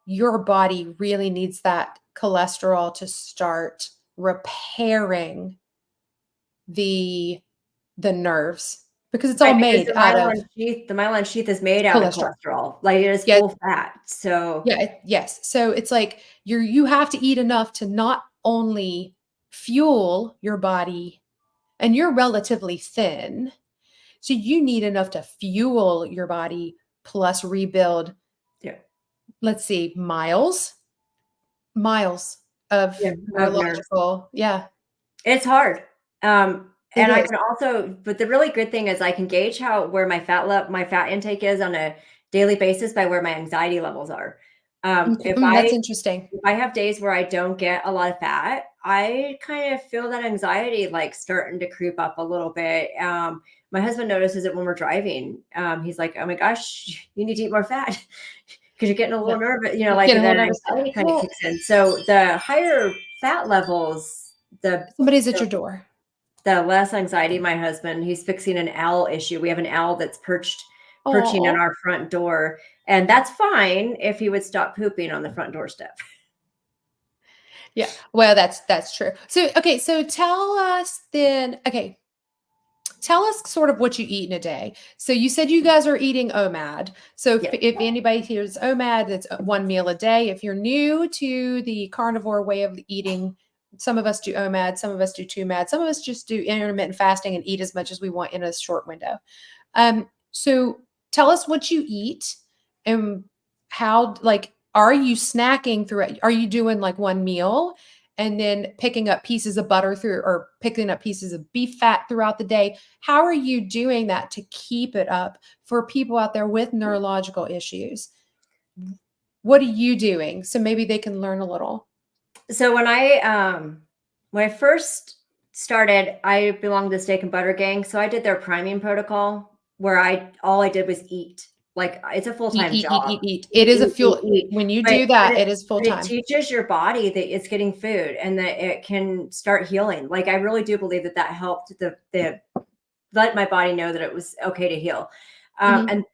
your body really needs that cholesterol to start repairing the nerves, because it's all Right, because made out of the myelin sheath is made out of cholesterol. cholesterol, like, it is Yeah, full fat, so yeah, yes. So it's like you have to eat enough to not only fuel your body, and you're relatively thin, so you need enough to fuel your body plus rebuild, yeah, let's see, miles yeah, of of nerves. neurological, yeah, It's hard, it and I is. can also but the really good thing is I can gauge where my fat intake is on a daily basis by where my anxiety levels are. Okay, that's interesting. If I have days where I don't get a lot of fat, I kind of feel that anxiety, like, starting to creep up a little bit. My husband notices it when we're driving. He's like, "Oh my gosh, you need to eat more fat because you're getting a Yeah. little nervous," Get like, a and then little nervous. anxiety kind of Well, kicks in. So the higher fat levels, somebody's at your door. the less anxiety my husband. He's fixing an owl issue. We have an owl that's perching on Oh, our front door, and that's fine if he would stop pooping on the front doorstep. yeah. Well, that's true. So, okay, so tell us then, okay, tell us sort of what you eat in a day. So you said you guys are eating OMAD. So Yeah. if anybody hears OMAD, that's one meal a day. If you're new to the carnivore way of eating, some of us do OMAD, some of us do 2MAD, some of us just do intermittent fasting and eat as much as we want in a short window. So tell us what you eat, and how, like, are you snacking throughout? Are you doing like one meal and then picking up pieces of butter through, or picking up pieces of beef fat throughout the day? How are you doing that to keep it up for people out there with neurological issues? What are you doing so maybe they can learn a little? So when I first started, I belonged to the steak and butter gang. So I did their priming protocol where all I did was eat. Like, it's a Eat, full-time eat, eat, job. eat, eat. It Eat, is a eat, eat, fuel. eat. When you But do but that, it it is full but it time. teaches your body that it's getting food and that it can start healing. Like, I really do believe that helped the let my body know that it was okay to heal. Hmm. And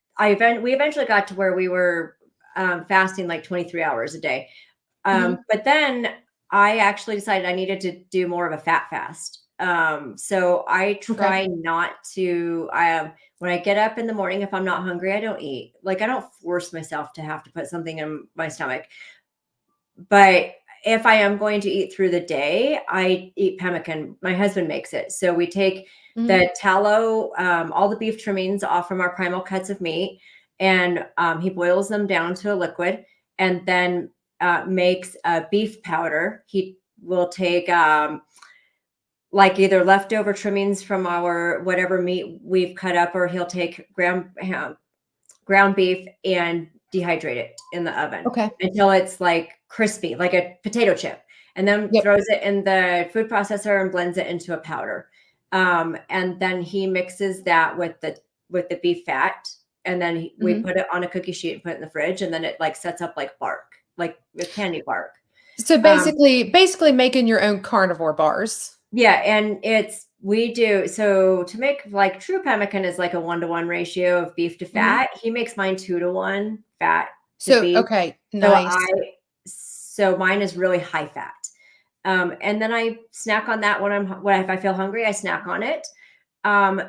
we eventually got to where we were fasting like 23 hours a day. Hmm. But then I actually decided I needed to do more of a fat fast. So I Okay. try not to. When I get up in the morning, if I'm not hungry, I don't eat. Like, I don't force myself to have to put something in my stomach. But if I am going to eat through the day, I eat pemmican. My husband makes it. So we take Hmm. the tallow, all the beef trimmings off from our primal cuts of meat, and he boils them down to a liquid, and then makes a beef powder. He will take like either leftover trimmings from our whatever meat we've cut up, or he'll take ground beef and dehydrate it in the oven Okay. until it's like crispy, like a potato chip, and then Yep. throws it in the food processor and blends it into a powder. And then he mixes that with the beef fat, and then we Hmm. put it on a cookie sheet and put it in the fridge, and then it like sets up like bark, like a candy bark. So Um, basically making your own carnivore bars. Yeah, and we do so to make like true pemmican is like a 1-to-1 ratio of beef to Mhm. fat. He makes mine 2-to-1 fat to So, beef. okay, So nice. mine is really high fat. And then I snack on that if I feel hungry, I snack on it. Um,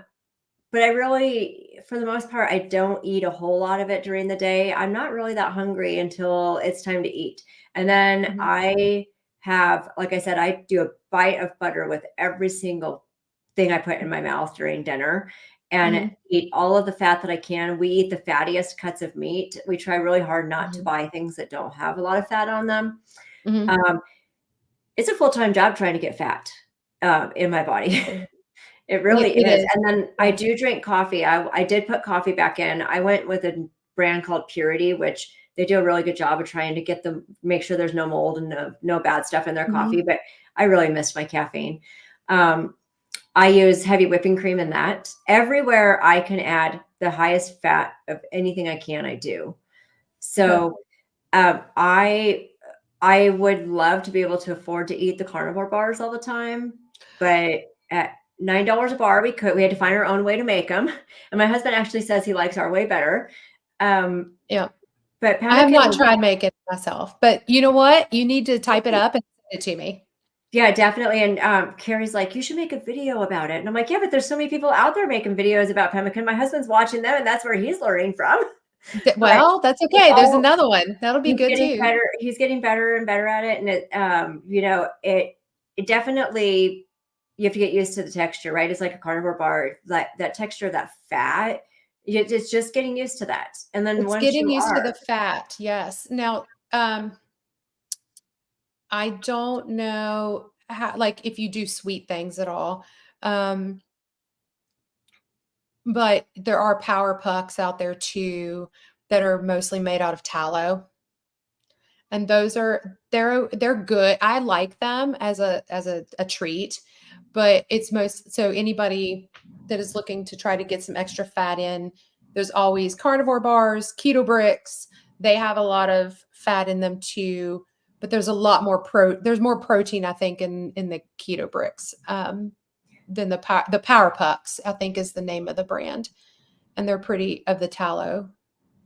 but I really, for the most part, I don't eat a whole lot of it during the day. I'm not really that hungry until it's time to eat. And then Mhm. I have, like I said, I do a bite of butter with every single thing I put in my mouth during dinner, and Mhm. eat all of the fat that I can. We eat the fattiest cuts of meat. We try really hard not to Mhm. buy things that don't have a lot of fat on them. Mhm. Um, it's a full-time job trying to get fat in my body. Yeah. It really It is, is. and then I Yeah. do drink coffee. I did put coffee back in. I went with a brand called Purity, which they do a really good job of trying to make sure there's no mold and no bad stuff in their coffee, Mhm. but I really missed my caffeine. Um, I use heavy whipping cream in that. Everywhere I can add the highest fat of anything I can, I do. Okay. So, I I would love to be able to afford to eat the carnivore bars all the time, but at $9 a bar, we had to find our own way to make them. And my husband actually says he likes our way better. Yeah. But I have pemmican not was, tried making it myself, but you know what? You need to type it up and send it to me. yeah, definitely. And Carrie's like, you should make a video about it. And I'm like, yeah, but there's so many people out there making videos about pemmican. My husband's watching them, and that's where he's learning from. But Well, that's it's okay. There's all another one. That'll be he's good getting too. better. He's getting better and better at it. And it definitely, you have to get used to the texture, right? It's like a carnivore bar, like that texture, that fat. It's just getting used to that. And then It's once getting you used to the are, fat. Yes. Now, I don't know how, like, if you do sweet things at all. Um, but there are power pucks out there too that are mostly made out of tallow. And those are they're good. I like them as a treat, but it's most so anybody that is looking to try to get some extra fat in, there's always carnivore bars, keto bricks. They have a lot of fat in them too, but there's a lot more there's more protein, I think, in the keto bricks than the power pucks, I think is the name of the brand. And they're pretty of the tallow.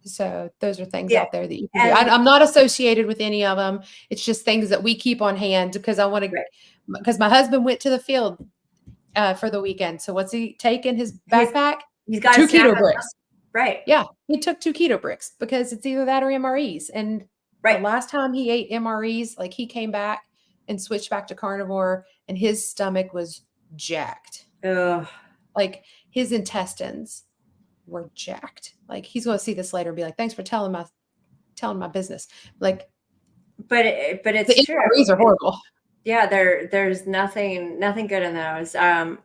So those are things yeah, out there that you can do. and I'm not associated with any of them. It's just things that we keep on hand because I want to, right, because my husband went to the field for the weekend. So what's he take in his he's backpack? he's got a Two snack keto on bricks. top. Right, Yeah, he took two keto bricks because it's either that or MREs. And the right. last time he ate MREs, like he came back and switched back to carnivore, and his stomach was jacked. Ugh. Like his intestines were jacked. Like he's going to see this later and be like, "Thanks for telling my business." Like But the it's true. MREs are horrible, Yeah, there's nothing good in those. I'm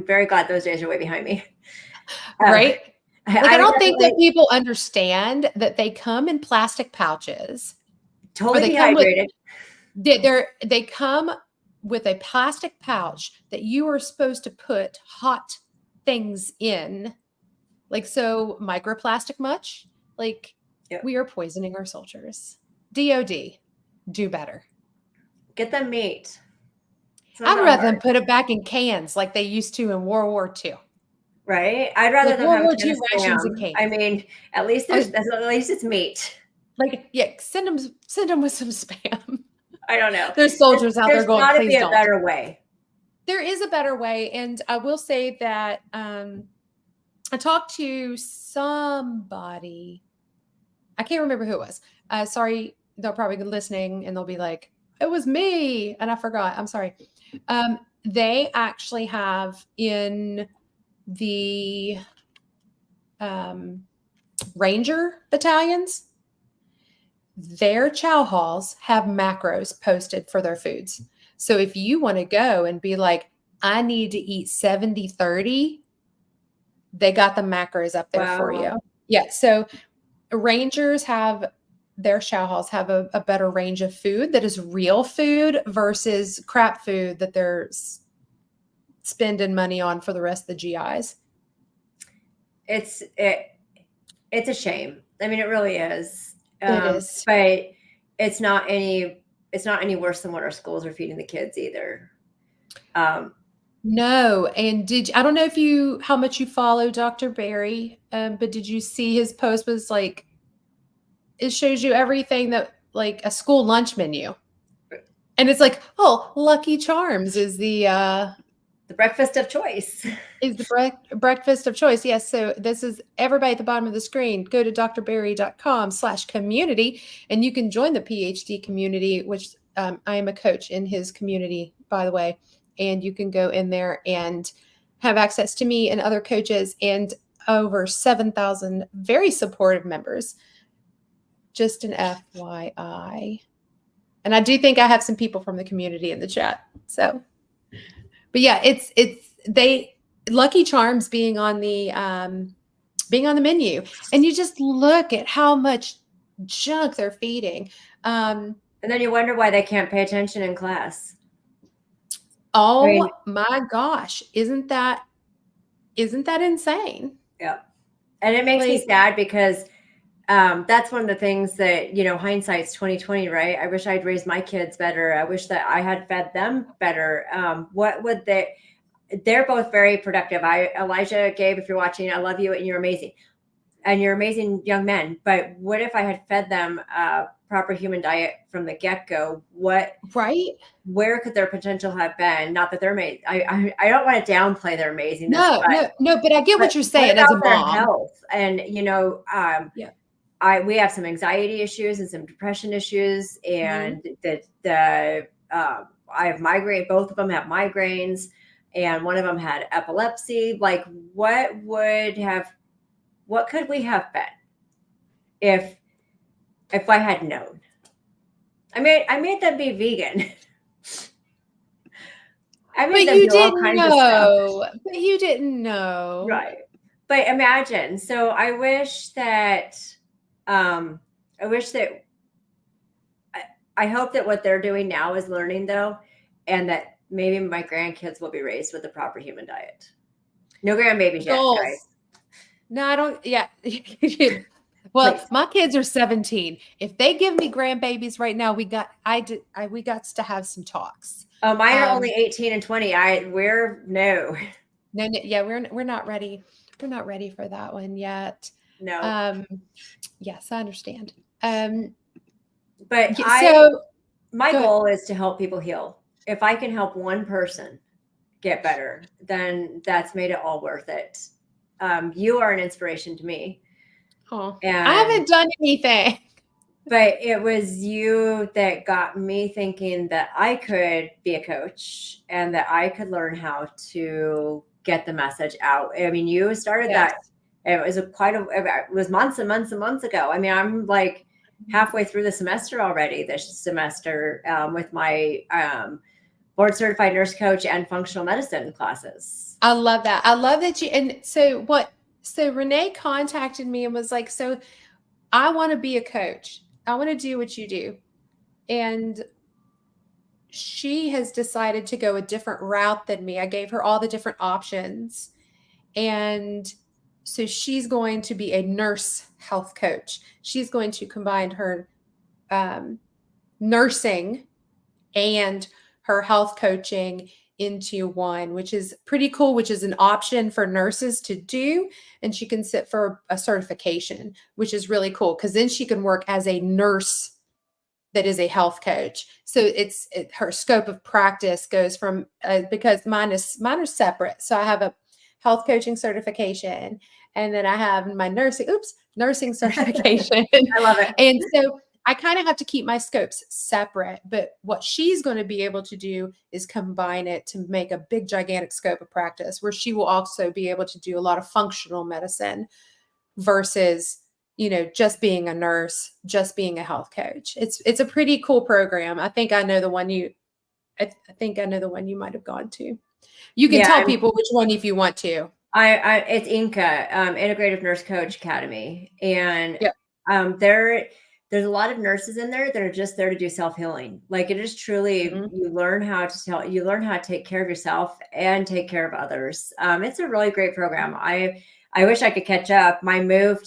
very glad those days are way behind me. Um, right? Like I I would don't think that definitely people understand that they come in plastic pouches, or totally they come with dehydrated. they come with a plastic pouch that you are supposed to put hot things in. Like, so microplastic much? Like, Yep. we are poisoning our soldiers. DOD, do better. Get them meat. It's not I'd that rather them hard, put it back in cans like they used to in World War II. right? I'd rather Like them World have a War can of II rations in Spam. cans. I mean, at least Like, at least it's meat. like, yeah, send them with some spam. I don't know. There's soldiers out there There's going, got to be please a don't. better way. There is a better way. And I will say that I talked to somebody, I can't remember who it was. Sorry, they'll probably be listening and they'll be like, it was me. And I forgot. I'm sorry. They actually have in the Ranger battalions, their chow halls have macros posted for their foods. So if you want to go and be like, I need to eat 70-30, they got the macros up there for Wow. you. Yeah. So Rangers have their chow halls have a better range of food that is real food versus crap food that they're spending money on for the rest of the GIs. It's it's a shame. I mean, it really is. It is. But it's not any worse than what our schools are feeding the kids either. No, and I don't know if how much you follow Dr. Barry, but did you see his post was like, it shows you everything that like a school lunch menu. And it's like, oh, Lucky Charms is the breakfast of choice. breakfast of choice. Yes. So this is everybody at the bottom of the screen. Go to drbarry.com/community and you can join the PhD community, which I am a coach in his community, by the way. And you can go in there and have access to me and other coaches and over 7,000 very supportive members. Just an FYI. And I do think I have some people from the community in the chat. So, but yeah, Lucky Charms being on the menu, and you just look at how much junk they're feeding. And then you wonder why they can't pay attention in class. Oh my gosh, isn't that insane? Yeah. And it makes me sad because that's one of the things that, hindsight's 2020, right? I wish I'd raised my kids better. I wish that I had fed them better. They're both very productive. Elijah, Gabe, if you're watching, I love you and you're amazing. And you're amazing young men. But what if I had fed them a proper human diet from the get-go? Right? Where could their potential have been? Not that they're amazing. I don't want to downplay their amazingness. No, but I get what you're saying as a mom. Health? And, yeah. We have some anxiety issues and some depression issues, and I have migraine. Both of them have migraines, and one of them had epilepsy. Like, what could we have been if I had known? I made them be vegan. But you didn't know. But you didn't know. Right. But imagine. So I wish that I hope that what they're doing now is learning, though, and that maybe my grandkids will be raised with a proper human diet. No grandbabies yet, guys. No, I don't. Yeah. Well, please. My kids are 17. If they give me grandbabies right now, we got to have some talks. Oh, mine are only 18 and 20. We're no. Yeah, we're not ready. We're not ready for that one yet. No. Yes, I understand. But my goal is to help people heal. If I can help one person get better, then that's made it all worth it. You are an inspiration to me. Oh, I haven't done anything. But it was you that got me thinking that I could be a coach and that I could learn how to get the message out. I mean, you started that. It was months and months and months ago. I mean, I'm like halfway through the semester already this semester with my board certified nurse coach and functional medicine classes. I love that. I love that so Renee contacted me and was like, so I want to be a coach. I want to do what you do. And she has decided to go a different route than me. I gave her all the different options. And so she's going to be a nurse health coach. She's going to combine her nursing and her health coaching into one, which is pretty cool, which is an option for nurses to do. And she can sit for a certification, which is really cool because then she can work as a nurse that is a health coach. So her scope of practice goes from because mine are separate. So I have a health coaching certification, and then I have my nursing certification. I love it. And so I kind of have to keep my scopes separate, but what she's going to be able to do is combine it to make a big, gigantic scope of practice where she will also be able to do a lot of functional medicine versus, just being a nurse, just being a health coach. It's a pretty cool program. I think I know the one you might have gone to. You can tell people which one if you want to. It's INCA, Integrative Nurse Coach Academy. And there's a lot of nurses in there that are just there to do self-healing. Like it is truly, you learn how to take care of yourself and take care of others. It's a really great program. I wish I could catch up. My move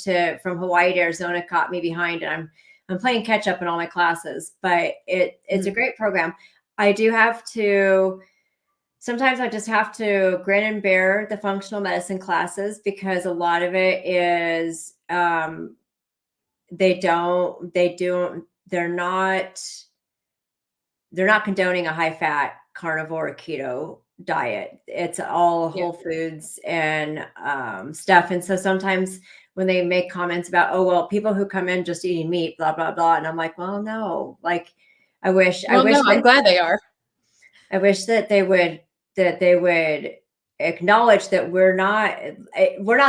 from Hawaii to Arizona caught me behind, and I'm playing catch up in all my classes, but it's a great program. Sometimes I just have to grin and bear the functional medicine classes because a lot of it is, they're not condoning a high fat carnivore keto diet. It's all whole foods and stuff. And so sometimes when they make comments about, oh, well, people who come in just eating meat, blah, blah, blah. And I'm like, well, no, like I'm glad they are. I wish that they would acknowledge that we're not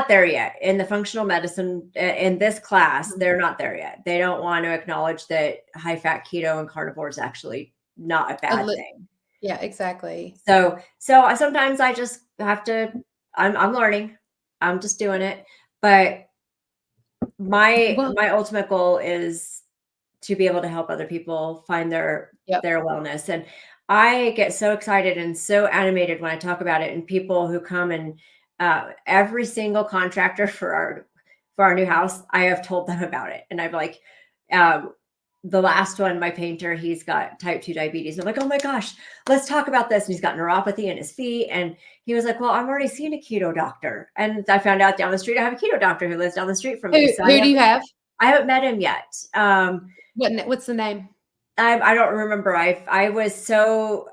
there yet in the functional medicine in this class. They're not there yet. They don't want to acknowledge that high fat keto and carnivore is actually not a bad thing. Yeah, exactly. So sometimes I just have to, I'm learning, I'm just doing it. But my ultimate goal is to be able to help other people find their wellness. And I get so excited and so animated when I talk about it, and people who come and every single contractor for for our new house, I have told them about it. And I've like, um, the last one, my painter, he's got type 2 diabetes. I'm like, oh my gosh, let's talk about this. And he's got neuropathy in his feet. And he was like, well, I've already seen a keto doctor. And I found out down the street, I have a keto doctor who lives down the street from me. So Who do you have? I haven't met him yet. What's the name? I don't remember. I was so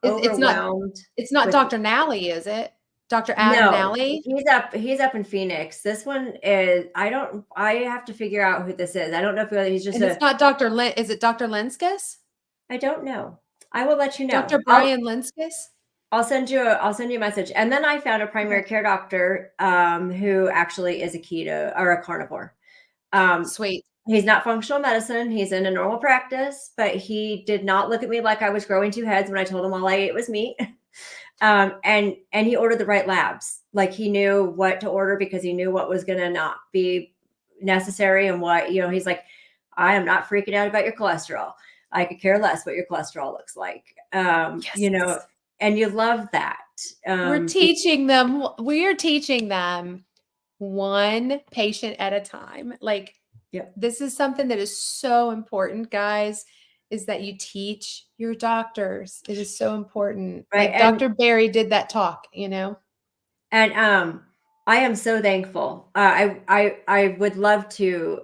overwhelmed. It's not with Dr. Nally, is it? Dr. Adam No, Nally? he's up in Phoenix. This one is I have to figure out who this is. I don't know if he's just And it's not Dr. Lin is it Dr. Linskis? I don't know. I will let you know. Dr. Brian Linskis? I'll send you a message. And then I found a primary care doctor who actually is a keto or a carnivore. Sweet. He's not functional medicine. He's in a normal practice, but he did not look at me like I was growing two heads when I told him all I ate was meat. And he ordered the right labs. Like he knew what to order because he knew what was going to not be necessary and what, he's like, I am not freaking out about your cholesterol. I could care less what your cholesterol looks like. Yes. And you love that. We are teaching them one patient at a time. Like, yeah. This is something that is so important, guys, is that you teach your doctors. It is so important. Right. Like Dr. Barry did that talk, And I am so thankful. I would love to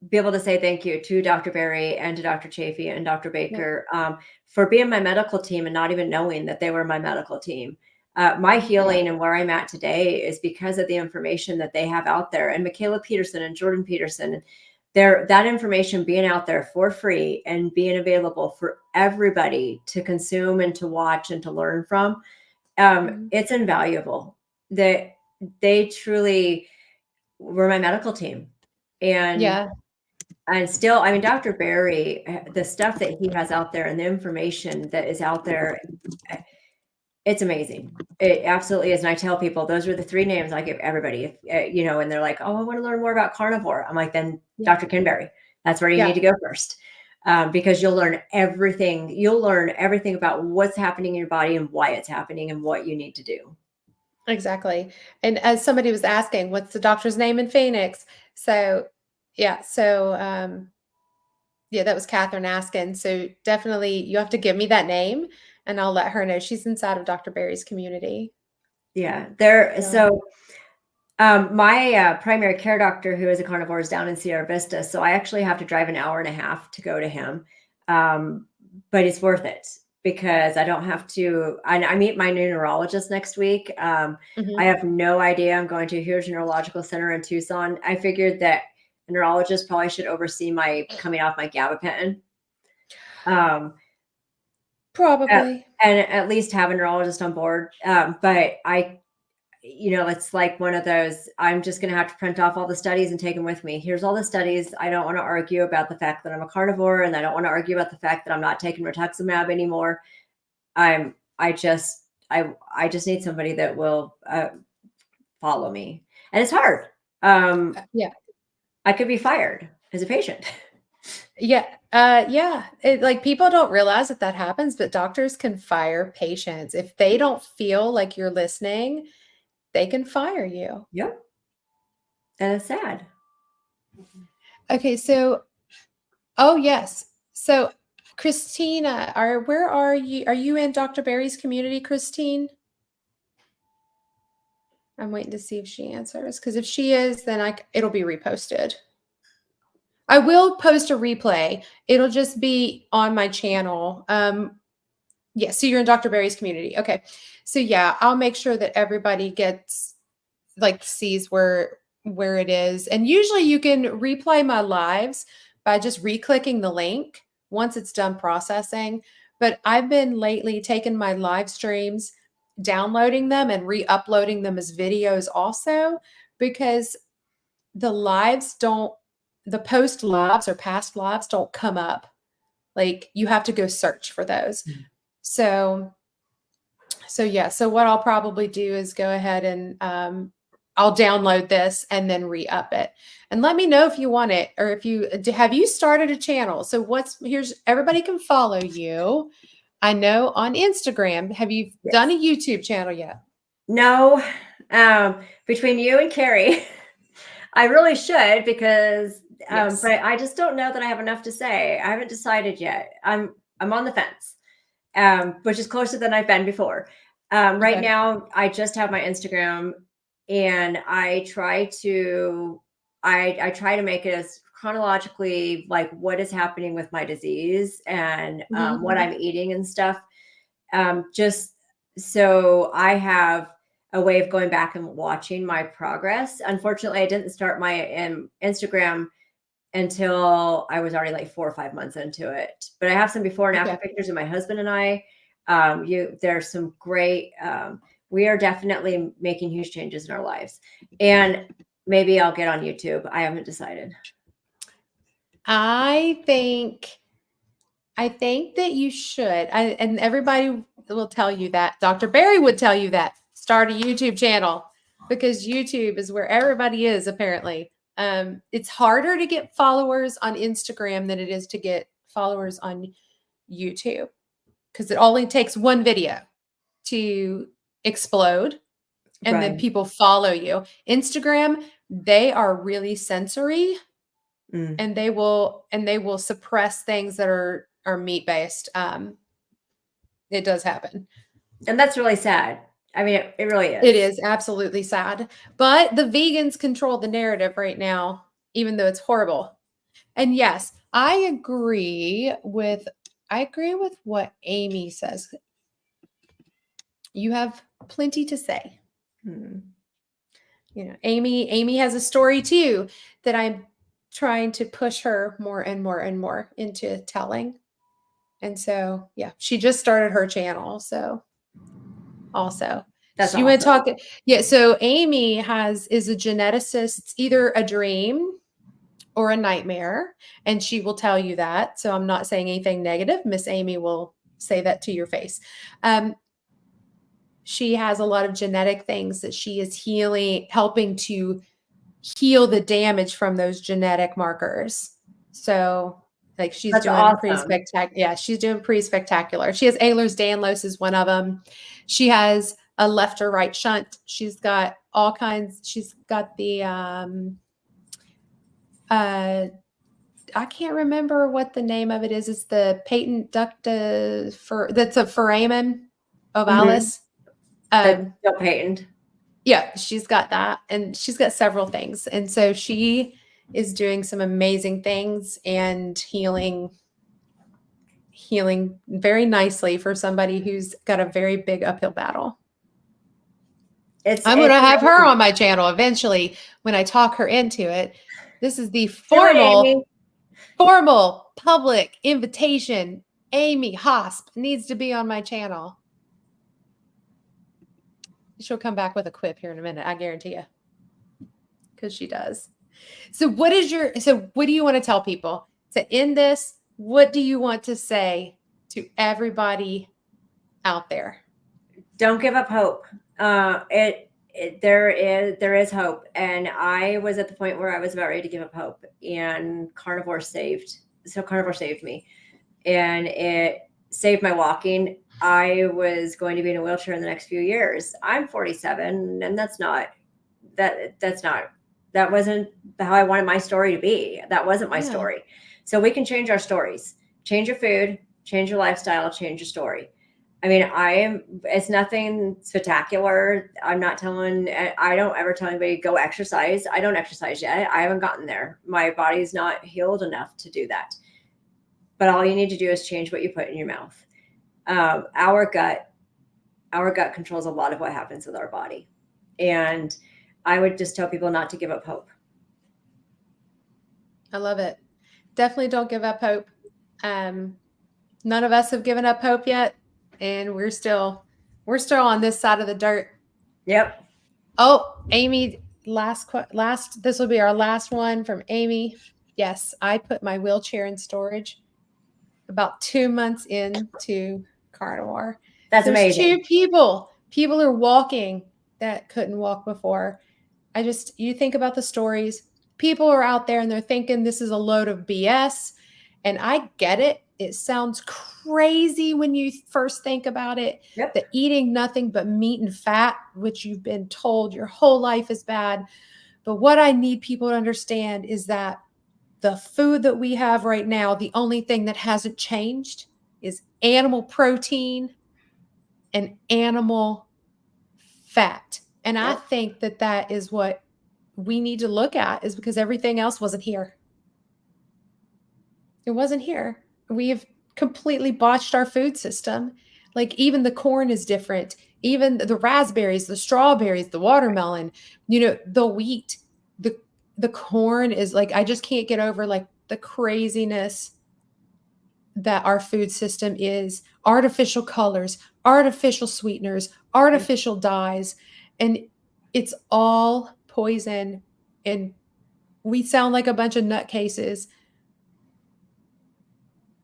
be able to say thank you to Dr. Barry and to Dr. Chafee and Dr. Bekah for being my medical team and not even knowing that they were my medical team. My healing and where I'm at today is because of the information that they have out there, and Michaela Peterson and Jordan Peterson, that information being out there for free and being available for everybody to consume and to watch and to learn from. It's invaluable. That they truly were my medical team. And still, I mean, Dr. Barry, the stuff that he has out there and the information that is out there, it's amazing. It absolutely is. And I tell people, those are the three names I give everybody, and they're like, oh, I want to learn more about carnivore. I'm like, then Dr. Ken Berry, that's where you need to go first. Because you'll learn everything. You'll learn everything about what's happening in your body and why it's happening and what you need to do. Exactly. And as somebody was asking, what's the doctor's name in Phoenix? So, that was Catherine asking. So definitely you have to give me that name and I'll let her know. She's inside of Dr. Barry's community. Yeah. So my primary care doctor, who is a carnivore, is down in Sierra Vista. So I actually have to drive an hour and a half to go to him. But it's worth it because I don't have to. I meet my new neurologist next week. I have no idea. I'm going to a huge neurological center in Tucson. I figured that a neurologist probably should oversee my coming off my gabapentin. Probably. And at least have a neurologist on board. But it's like one of those, I'm just going to have to print off all the studies and take them with me. Here's all the studies. I don't want to argue about the fact that I'm a carnivore, and I don't want to argue about the fact that I'm not taking rituximab anymore. I just need somebody that will follow me. And it's hard. I could be fired as a patient. People don't realize that happens, but doctors can fire patients. If they don't feel like you're listening, they can fire you. Yep. And it's sad. Okay. So, oh yes. So Christina, where are you? Are you in Dr. Barry's community, Christine? I'm waiting to see if she answers. Because if she is, then it'll be reposted. I will post a replay. It'll just be on my channel. So you're in Dr. Barry's community. Okay. So I'll make sure that everybody gets sees where it is. And usually you can replay my lives by just re-clicking the link once it's done processing. But I've been lately taking my live streams, downloading them and re-uploading them as videos also, because the post lives or past lives don't come up. Like you have to go search for those. So what I'll probably do is go ahead and I'll download this and then re-up it. And let me know if you want it, or have you started a channel? So everybody can follow you. I know on Instagram. Have you done a YouTube channel yet? No. Between you and Carrie, I really should because, Yes. but I just don't know that I have enough to say. I haven't decided yet. I'm on the fence, which is closer than I've been before. Right Okay. now, I just have my Instagram, and I try to make it as chronologically like what is happening with my disease and what I'm eating and stuff. Just so I have a way of going back and watching my progress. Unfortunately, I didn't start my Instagram until I was already like 4 or 5 months into it. But I have some before and after Okay. pictures of my husband and I. There's some great. We are definitely making huge changes in our lives, and maybe I'll get on YouTube. I haven't decided. I think that you should. And everybody will tell you that. Dr. Barry would tell you that. Start a YouTube channel because YouTube is where everybody is apparently. It's harder to get followers on Instagram than it is to get followers on YouTube because it only takes one video to explode and then Right. people follow you. Instagram, they are really sensory Mm. and they will suppress things that are meat based. It does happen. And that's really sad. I mean, it really It is. is absolutely sad. But the vegans control the narrative right now, even though it's horrible. And yes, I agree with what Amy says. You have plenty to say. Mm. You know, Amy has a story too that I'm trying to push her more and more and more into telling. And so, yeah, she just started her channel. So, also, That's so you want to awesome. talk? Yeah. So, Amy is a geneticist. It's either a dream or a nightmare, and she will tell you that. So, I'm not saying anything negative. Miss Amy will say that to your face. She has a lot of genetic things that she is helping to heal the damage from those genetic markers. So, like she's That's doing pretty awesome. spectacular. Yeah, she's doing pretty spectacular. She has Ehlers-Danlos is one of them. She has a left or right shunt. She's got all kinds. She's got the I can't remember what the name of it is. It's the patent ducta for that's a foramen Mm-hmm. ovalis. That's Um, still patent. Yeah, she's got that and she's got several things. And so she is doing some amazing things and healing very nicely for somebody who's got a very big uphill battle. It's I'm going to have her amazing. on my channel eventually when I talk her into it. This is the Do it, Amy. formal public invitation. Amy Hosp needs to be on my channel. She'll come back with a quip here in a minute, I guarantee you. Because she does. So what do you want to tell people to end this? What do you want to say to everybody out there? Don't give up hope. There is hope, and I was at the point where I was about ready to give up hope, and Carnivore saved. So Carnivore saved me, and it saved my walking. I was going to be in a wheelchair in the next few years. I'm 47, and that's not that wasn't how I wanted my story to be. That wasn't my Yeah. story. So we can change our stories. Change your food, change your lifestyle, change your story. I mean, it's nothing spectacular. I don't ever tell anybody go exercise. I don't exercise yet. I haven't gotten there. My body's not healed enough to do that. But all you need to do is change what you put in your mouth. Our gut controls a lot of what happens with our body. And I would just tell people not to give up hope. I love it. Definitely don't give up hope. None of us have given up hope yet, and we're still on this side of the dirt. Yep. Oh, Amy, this will be our last one from Amy. Yes, I put my wheelchair in storage about 2 months into Carnivore. That's There's amazing. two people. People are walking that couldn't walk before. You think about the stories. People are out there and they're thinking this is a load of BS. And I get it. It sounds crazy when you first think about it. Yep. The eating nothing but meat and fat, which you've been told your whole life is bad. But what I need people to understand is that the food that we have right now, the only thing that hasn't changed is animal protein and animal fat. And I Yep. think that that is what we need to look at, is because everything else wasn't here. It wasn't here. We've completely botched our food system. Like even the corn is different. Even the raspberries, the strawberries, the watermelon, the wheat, the the corn is like, I just can't get over like the craziness that our food system is. Artificial colors, artificial sweeteners, artificial dyes, and it's all poison. And we sound like a bunch of nutcases,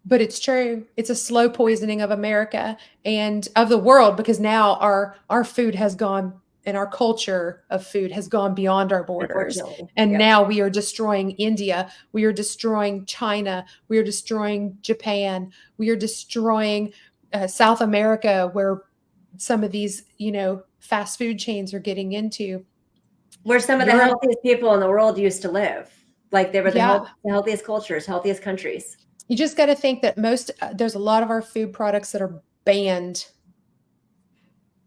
but it's true. It's a slow poisoning of America and of the world, because now our food has gone, and our culture of food has gone beyond our borders. Unfortunately. And Yep. now we are destroying India. We are destroying China. We are destroying Japan. We are destroying South America, where some of these, fast food chains are getting into. Where some of the Europe, healthiest people in the world used to live. Like they were the yeah. healthiest cultures, healthiest countries. You just got to think that there's a lot of our food products that are banned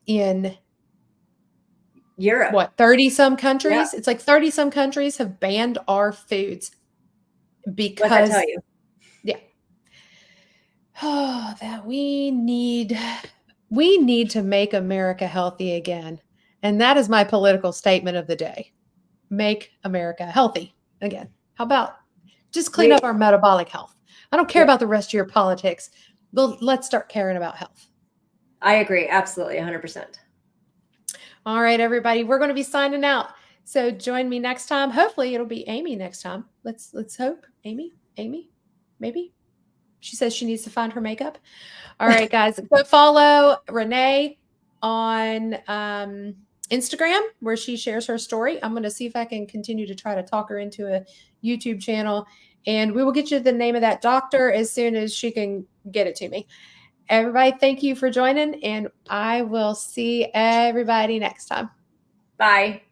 in Europe. what, 30 some countries? Yep. It's like 30 some countries have banned our foods What's that tell because, you? yeah. Oh, that we need to make America healthy again. And that is my political statement of the day. Make America healthy again. How about just clean up our metabolic health? I don't care about the rest of your politics, but let's start caring about health. I agree. Absolutely. 100%. All right, everybody, we're going to be signing out. So join me next time. Hopefully it'll be Amy next time. Let's hope. Amy, maybe. She says she needs to find her makeup. All right, guys, go follow Renee on Instagram, where she shares her story. I'm going to see if I can continue to try to talk her into a YouTube channel, and we will get you the name of that doctor as soon as she can get it to me. Everybody, thank you for joining, and I will see everybody next time. Bye.